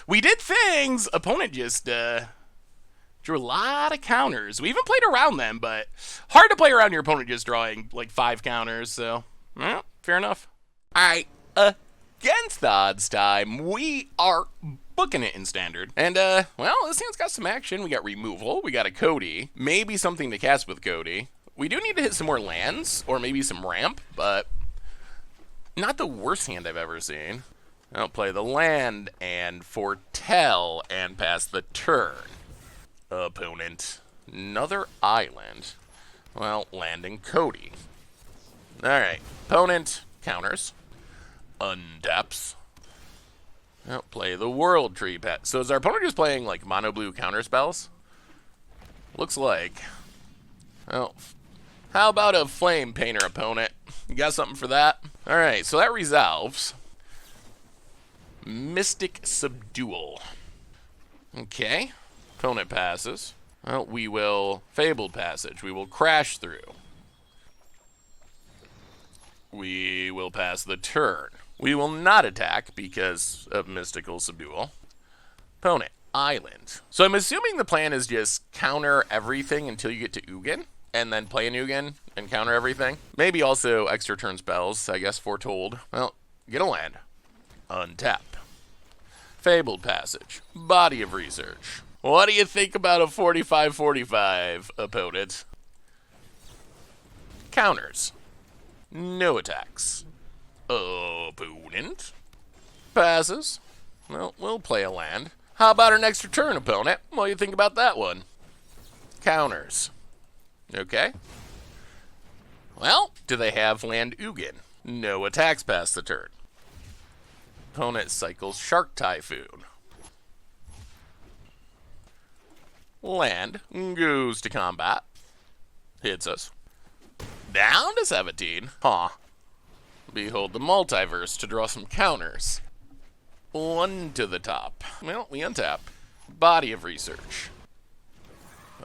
We did things. Opponent just drew a lot of counters. We even played around them, but hard to play around your opponent just drawing like 5 counters. So, well, fair enough. All right. Against the odds time, we are booking it in Standard. And, well, this hand's got some action. We got removal. We got a Codie. Maybe something to cast with Codie. We do need to hit some more lands, or maybe some ramp, but not the worst hand I've ever seen. I'll play the land and foretell and pass the turn. Opponent. Another island. Well, landing Codie. Alright. Opponent counters. Untaps. I'll play the World Tree Pet. So is our opponent just playing like mono blue counter spells? Looks like. Well, how about a Flame Painter, opponent? You got something for that? Alright, so that resolves. Mystic Subdual. Okay. Opponent passes. Well, we will Fabled Passage. We will Crash Through. We will pass the turn. We will not attack because of Mystical Subdual. Opponent, Island. So I'm assuming the plan is just counter everything until you get to Ugin, and then play an Ugin and counter everything. Maybe also extra turn spells, I guess, foretold. Well, get a land. Untap. Fabled Passage. Body of Research. What do you think about a 45-45, opponent? Counters. No attacks. Opponent. Passes. Well, we'll play a land. How about an extra turn, opponent? What do you think about that one? Counters. Okay. Well, do they have land Ugin? No attacks past the turn. Opponent cycles Shark Typhoon. Land goes to combat. Hits us. Down to 17. Huh. Behold the multiverse to draw some counters. 1 to the top. Well, we untap. Body of Research.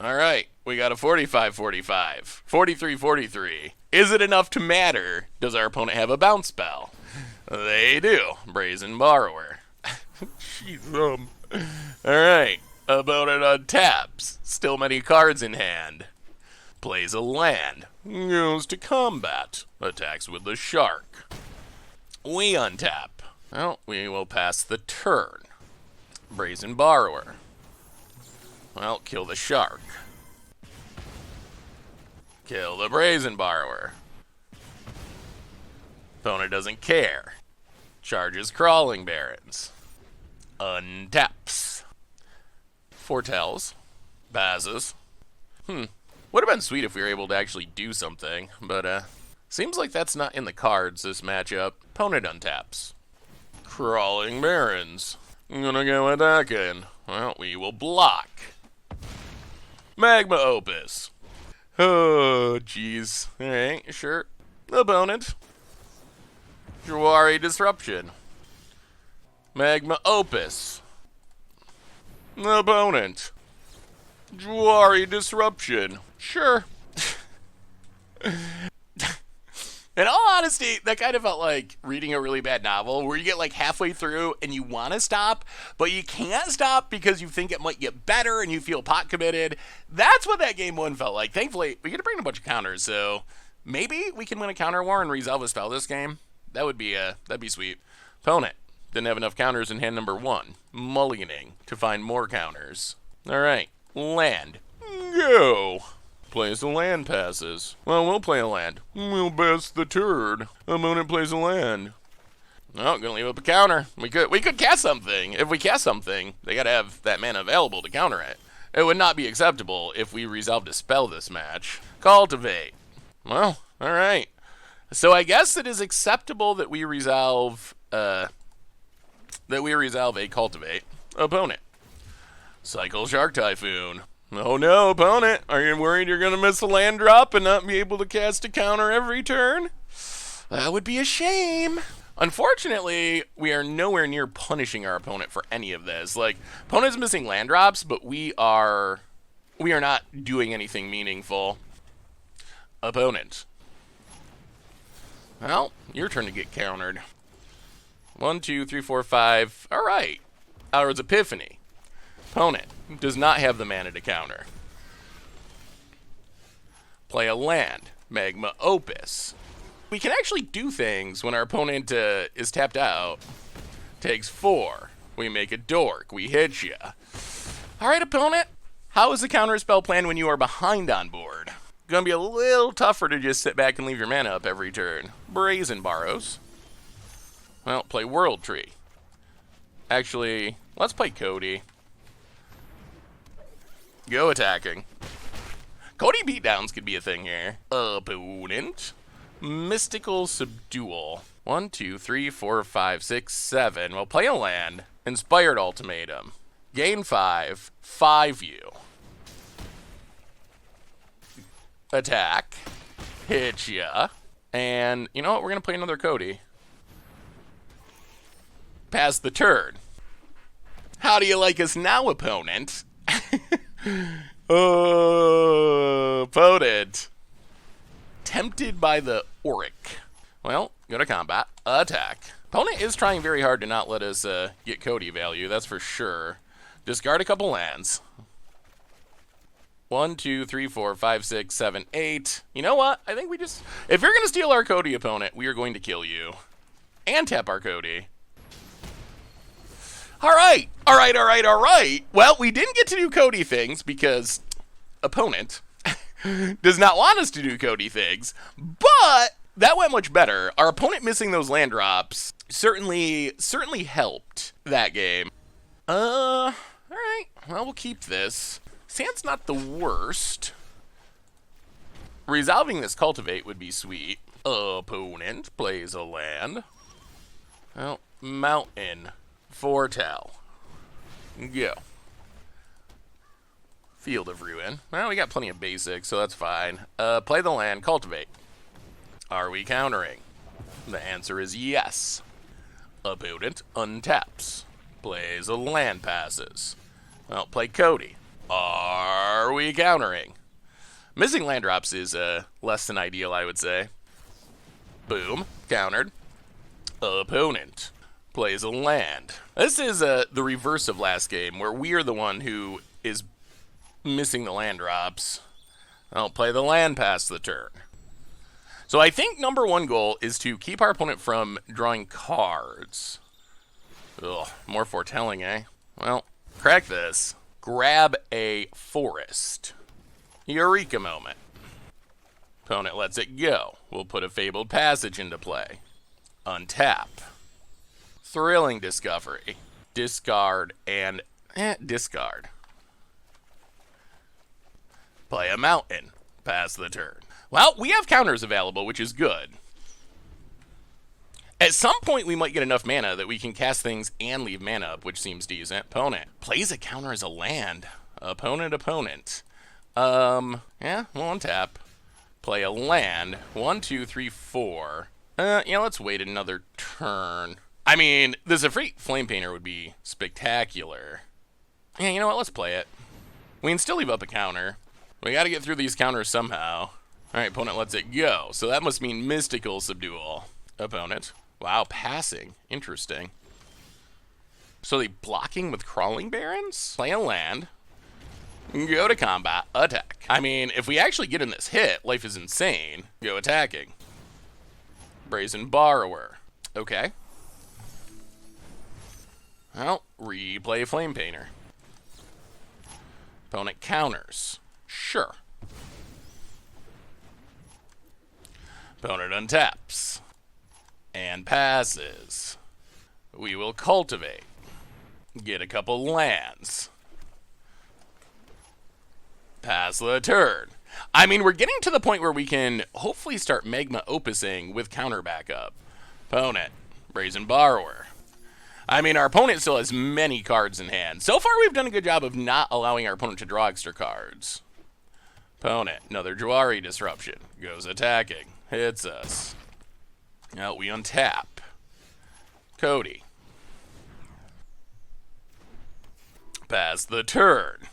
Alright, we got a 45-45. 43-43. Is it enough to matter? Does our opponent have a bounce spell? They do. Brazen Borrower. Jeez, Alright, opponent untaps. Still many cards in hand. Plays a land. Goes to combat. Attacks with the shark. We untap. Well, we will pass the turn. Brazen Borrower. Well, kill the shark. Kill the Brazen Borrower. Opponent doesn't care. Charges Crawling Barrens. Untaps. Foretells. Passes. Would have been sweet if we were able to actually do something, but seems like that's not in the cards this matchup. Opponent untaps. Crawling Barrens. I'm gonna go attacking. Well, we will block. Magma Opus. Oh, jeez. Alright, sure. Opponent. Jawari Disruption. Magma Opus. Opponent. Jawari Disruption. Sure. In all honesty, that kind of felt like reading a really bad novel where you get like halfway through and you want to stop, but you can't stop because you think it might get better and you feel pot committed. That's what that game one felt like. Thankfully, we get to bring a bunch of counters, so maybe we can win a counter war and resolve a spell this game. That'd be sweet. Opponent didn't have enough counters in hand number 1. Mulliganing to find more counters. All right, land. Go. Plays a land, passes. Well, we'll play a land. We'll pass the turn. Opponent plays a land. Oh, gonna leave up a counter. We could cast something. If we cast something, they gotta have that mana available to counter it. It would not be acceptable if we resolved a spell this match. Cultivate. Well, alright. So I guess it is acceptable that we resolve a Cultivate. Opponent. Cycle Shark Typhoon. Oh no, opponent. Are you worried you're going to miss a land drop and not be able to cast a counter every turn? That would be a shame. Unfortunately, we are nowhere near punishing our opponent for any of this. Like, opponent's missing land drops, but we are not doing anything meaningful. Opponent. Well, your turn to get countered. 1, 2, 3, 4, 5. All right. Hour's Epiphany. Opponent does not have the mana to counter. Play a land. Magma Opus. We can actually do things when our opponent is tapped out. Takes 4. We make a dork. We hit ya. All right, opponent. How is the counter spell plan when you are behind on board? Gonna be a little tougher to just sit back and leave your mana up every turn. Brazen Borrows. Well, play World Tree. Actually, let's play Codie. Go attacking. Codie beatdowns could be a thing here. Opponent. Mystical Subdual. 1, 2, 3, 4, 5, 6, 7. Well, play a land. Inspired Ultimatum. Gain 5. 5 you. attack, hit ya, and you know what? We're going to play another Codie. Pass the turn. How do you like us now, opponent? Opponent. Tempted by the Auric. Well, go to combat. Attack. Opponent is trying very hard to not let us get Codie value, that's for sure. Discard a couple lands. 1, 2, 3, 4, 5, 6, 7, 8. You know what? I think we just... If you're going to steal our Codie, opponent, we are going to kill you. And tap our Codie. Alright. Well, we didn't get to do Codie things because opponent does not want us to do Codie things. But that went much better. Our opponent missing those land drops certainly helped that game. Alright. Well, we'll keep this. Sand's not the worst. Resolving this cultivate would be sweet. Opponent plays a land. Well, mountain. Foretell. Go. Field of Ruin. Well, we got plenty of basics, so that's fine. Play the land. Cultivate. Are we countering? The answer is yes. Opponent untaps. Plays a land, passes. Well, play Codie. Are we countering? Missing land drops is less than ideal, I would say. Boom. Countered. Opponent plays a land. This is the reverse of last game, where we are the one who is missing the land drops. I'll play the land past the turn. So I think number one goal is to keep our opponent from drawing cards. Ugh, more foretelling, eh? Well, crack this. Grab a forest. Eureka moment. Opponent lets it go. We'll put a Fabled Passage into play. Untap. Thrilling Discovery. Discard and discard. Play a mountain. Pass the turn. Well, we have counters available, which is good. At some point, we might get enough mana that we can cast things and leave mana up, which seems decent. Opponent plays a counter as a land. Opponent. Yeah, we'll untap. Play a land. 1, 2, 3, 4. Yeah, let's wait another turn. I mean, the Vociferous Flame Painter would be spectacular. Yeah, you know what? Let's play it. We can still leave up a counter. We gotta get through these counters somehow. Alright, opponent lets it go. So that must mean Mystical Subdual. Opponent. Wow, passing. Interesting. So they blocking with Crawling Barrens? Play a land. Go to combat. Attack. I mean, if we actually get in this hit, life is insane. Go attacking. Brazen Borrower. Okay. Well, replay Flame Painter. Opponent counters. Sure. Opponent untaps. And passes. We will cultivate. Get a couple lands. Pass the turn. I mean, we're getting to the point where we can hopefully start Magma Opusing with counter backup. Opponent. Brazen Borrower. I mean, our opponent still has many cards in hand. So far, we've done a good job of not allowing our opponent to draw extra cards. Opponent. Another Jwari Disruption. Goes attacking. Hits us. Now we untap. Codie. Pass the turn.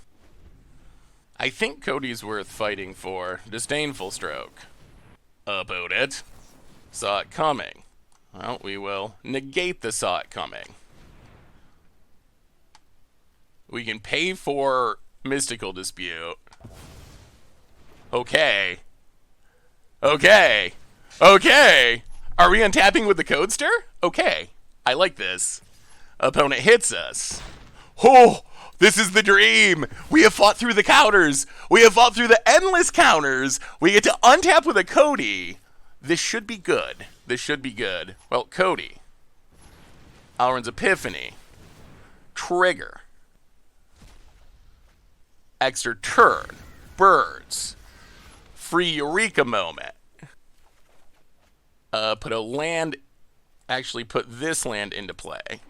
I think Codie's worth fighting for. Disdainful Stroke. Opponent. Saw it coming. Well, we will negate the saw it coming. We can pay for Mystical Dispute. Okay. Okay. Okay. Are we untapping with the Codester? Okay. I like this. Opponent hits us. Oh, this is the dream. We have fought through the counters. We have fought through the endless counters. We get to untap with a Codie. This should be good. This should be good. Well, Codie. Alrund's Epiphany. Trigger. Extra turn. Birds. Free Eureka moment. Put a land... Actually, put this land into play.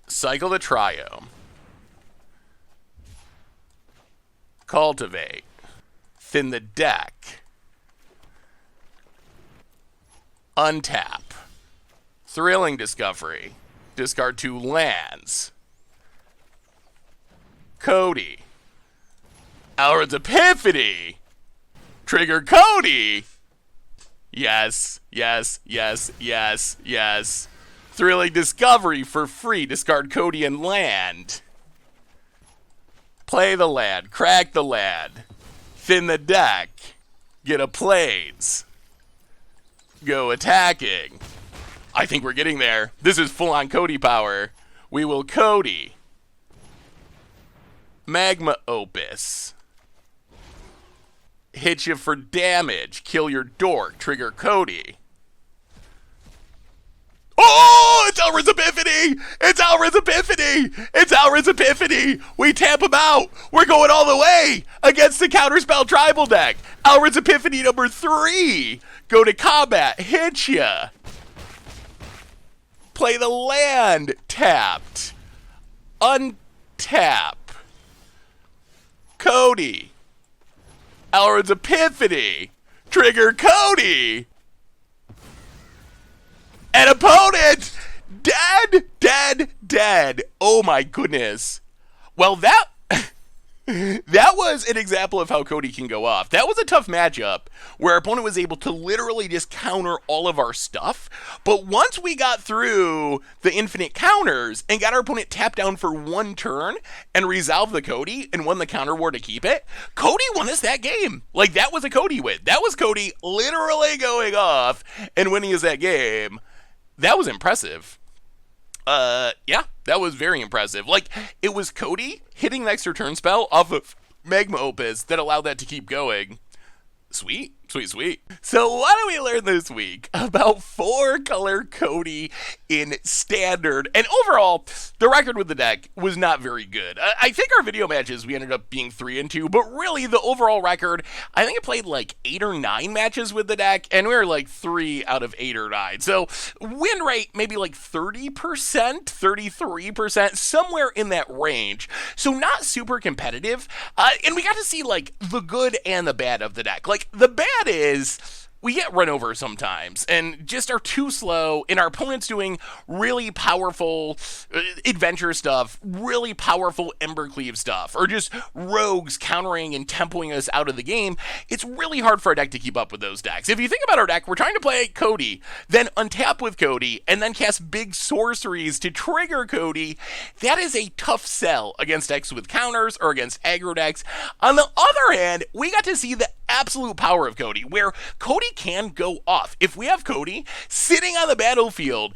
Cycle the Triome. Cultivate. thin the deck. Untap. Thrilling Discovery. Discard 2 lands. Codie. Alred's Epiphany. Trigger Codie. Yes, yes, yes, yes, yes. Thrilling Discovery for free. Discard Codie and land. Play the land. Crack the land. Thin the deck. Get a Plains. Go attacking. I think we're getting there. This is full-on Codie power. We will Codie. Magma Opus. Hit you for damage. Kill your dork. Trigger Codie. Oh, it's Alred's Epiphany! It's Alred's Epiphany! It's Alred's Epiphany! We tap him out! We're going all the way against the Counterspell Tribal deck! Alred's Epiphany number 3! Go to combat, hit ya! Play the land, tapped. Untap. Codie. Alred's Epiphany. Trigger Codie. An opponent! Dead, dead, dead. Oh my goodness. Well, that was an example of how Codie can go off. That was a tough matchup where our opponent was able to literally just counter all of our stuff. But once we got through the infinite counters and got our opponent tapped down for 1 turn and resolved the Codie and won the counter war to keep it, Codie won us that game. Like, that was a Codie win. That was Codie literally going off and winning us that game. That was impressive. Yeah, that was very impressive. Like, it was Codie hitting the extra turn spell off of Magma Opus that allowed that to keep going. Sweet, sweet, sweet. So what do we learn this week about 4-color Codie in Standard? And overall, the record with the deck was not very good. I think our video matches, we ended up being 3-2, but really the overall record, I think I played like 8 or 9 matches with the deck, and we were like 3 out of 8 or 9. So win rate, maybe like 30%, 33%, somewhere in that range. So not super competitive. And we got to see like the good and the bad of the deck. Like, the bad is we get run over sometimes and just are too slow, and our opponent's doing really powerful adventure stuff, really powerful Embercleave stuff, or just rogues countering and tempoing us out of the game. It's really hard for our deck to keep up with those decks. If you think about our deck, we're trying to play Codie, then untap with Codie, and then cast big sorceries to trigger Codie. That is a tough sell against decks with counters or against aggro decks. On the other hand, we got to see the absolute power of Codie, where Codie can go off. If we have Codie sitting on the battlefield,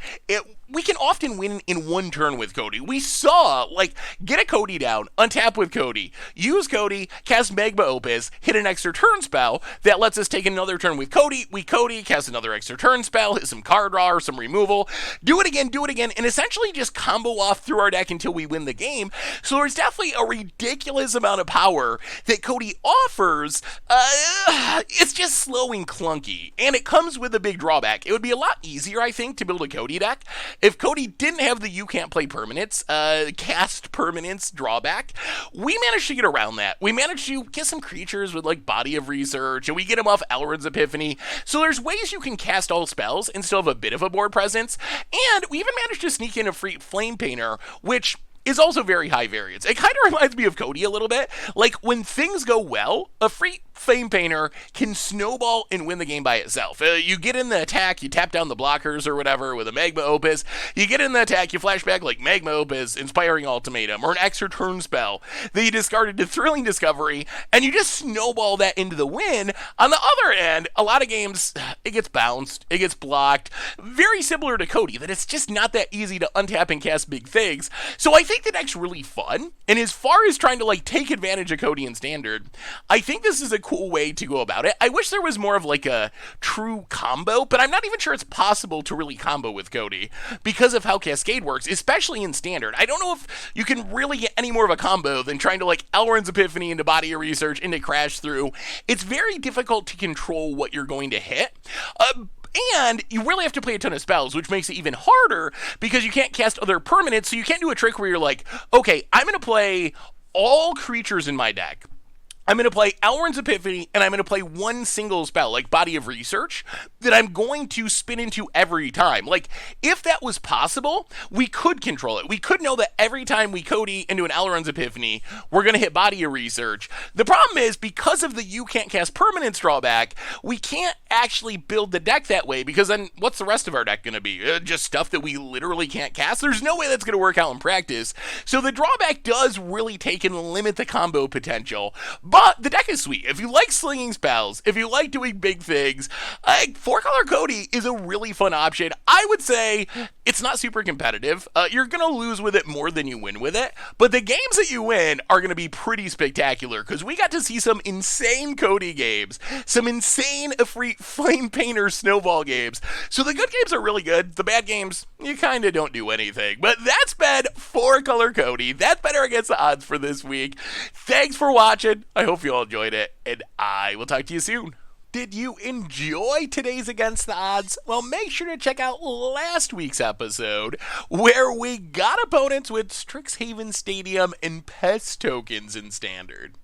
we can often win in 1 turn with Codie. We saw, like, get a Codie down, untap with Codie, use Codie, cast Magma Opus, hit an extra turn spell that lets us take another turn with Codie. We Codie, cast another extra turn spell, hit some card draw or some removal, do it again, and essentially just combo off through our deck until we win the game. So there's definitely a ridiculous amount of power that Codie offers. It's just slow and clunky, and it comes with a big drawback. It would be a lot easier, I think, to build a Codie deck if Codie didn't have the you can't play permanents, cast permanents drawback. We managed to get around that. We managed to get some creatures with like Body of Research, and we get them off Alred's Epiphany. So there's ways you can cast all spells and still have a bit of a board presence, and we even managed to sneak in a free Flame Painter, which is also very high variance. It kind of reminds me of Codie a little bit. Like, when things go well, a free Flame Painter can snowball and win the game by itself. You get in the attack, you tap down the blockers or whatever with a Magma Opus. You get in the attack, you flashback like Magma Opus, Inspiring Ultimatum, or an extra turn spell that you discarded to Thrilling Discovery, and you just snowball that into the win. On the other end, a lot of games, it gets bounced, it gets blocked. Very similar to Codie, that it's just not that easy to untap and cast big things. So I think the deck's really fun, and as far as trying to like take advantage of Codie in Standard, I think this is a cool way to go about it. I wish there was more of like a true combo, but I'm not even sure it's possible to really combo with Codie because of how Cascade works, especially in Standard. I don't know if you can really get any more of a combo than trying to like Alred's Epiphany into Body of Research into Crash Through. It's very difficult to control what you're going to hit. And you really have to play a ton of spells, which makes it even harder because you can't cast other permanents, so you can't do a trick where you're like, okay, I'm going to play all creatures in my deck. I'm going to play Elrond's Epiphany, and I'm going to play one single spell, like Body of Research, that I'm going to spin into every time. Like, if that was possible, we could control it. We could know that every time we Codie into an Elrond's Epiphany, we're going to hit Body of Research. The problem is, because of the you can't cast permanents drawback, we can't actually build the deck that way, because then what's the rest of our deck going to be? Just stuff that we literally can't cast? There's no way that's going to work out in practice. So the drawback does really take and limit the combo potential. But the deck is sweet. If you like slinging spells, if you like doing big things, 4-color Codie is a really fun option. I would say it's not super competitive. You're going to lose with it more than you win with it. But the games that you win are going to be pretty spectacular, because we got to see some insane Codie games, some insane Efreet Flame Painter Snowball games. So the good games are really good. The bad games, you kind of don't do anything. But that's been 4-color Codie. That's better against the odds for this week. Thanks for watching. I hope you all enjoyed it, and I will talk to you soon. Did you enjoy today's Against the Odds? Well, make sure to check out last week's episode, where we got opponents with Strixhaven Stadium and Pest tokens in Standard.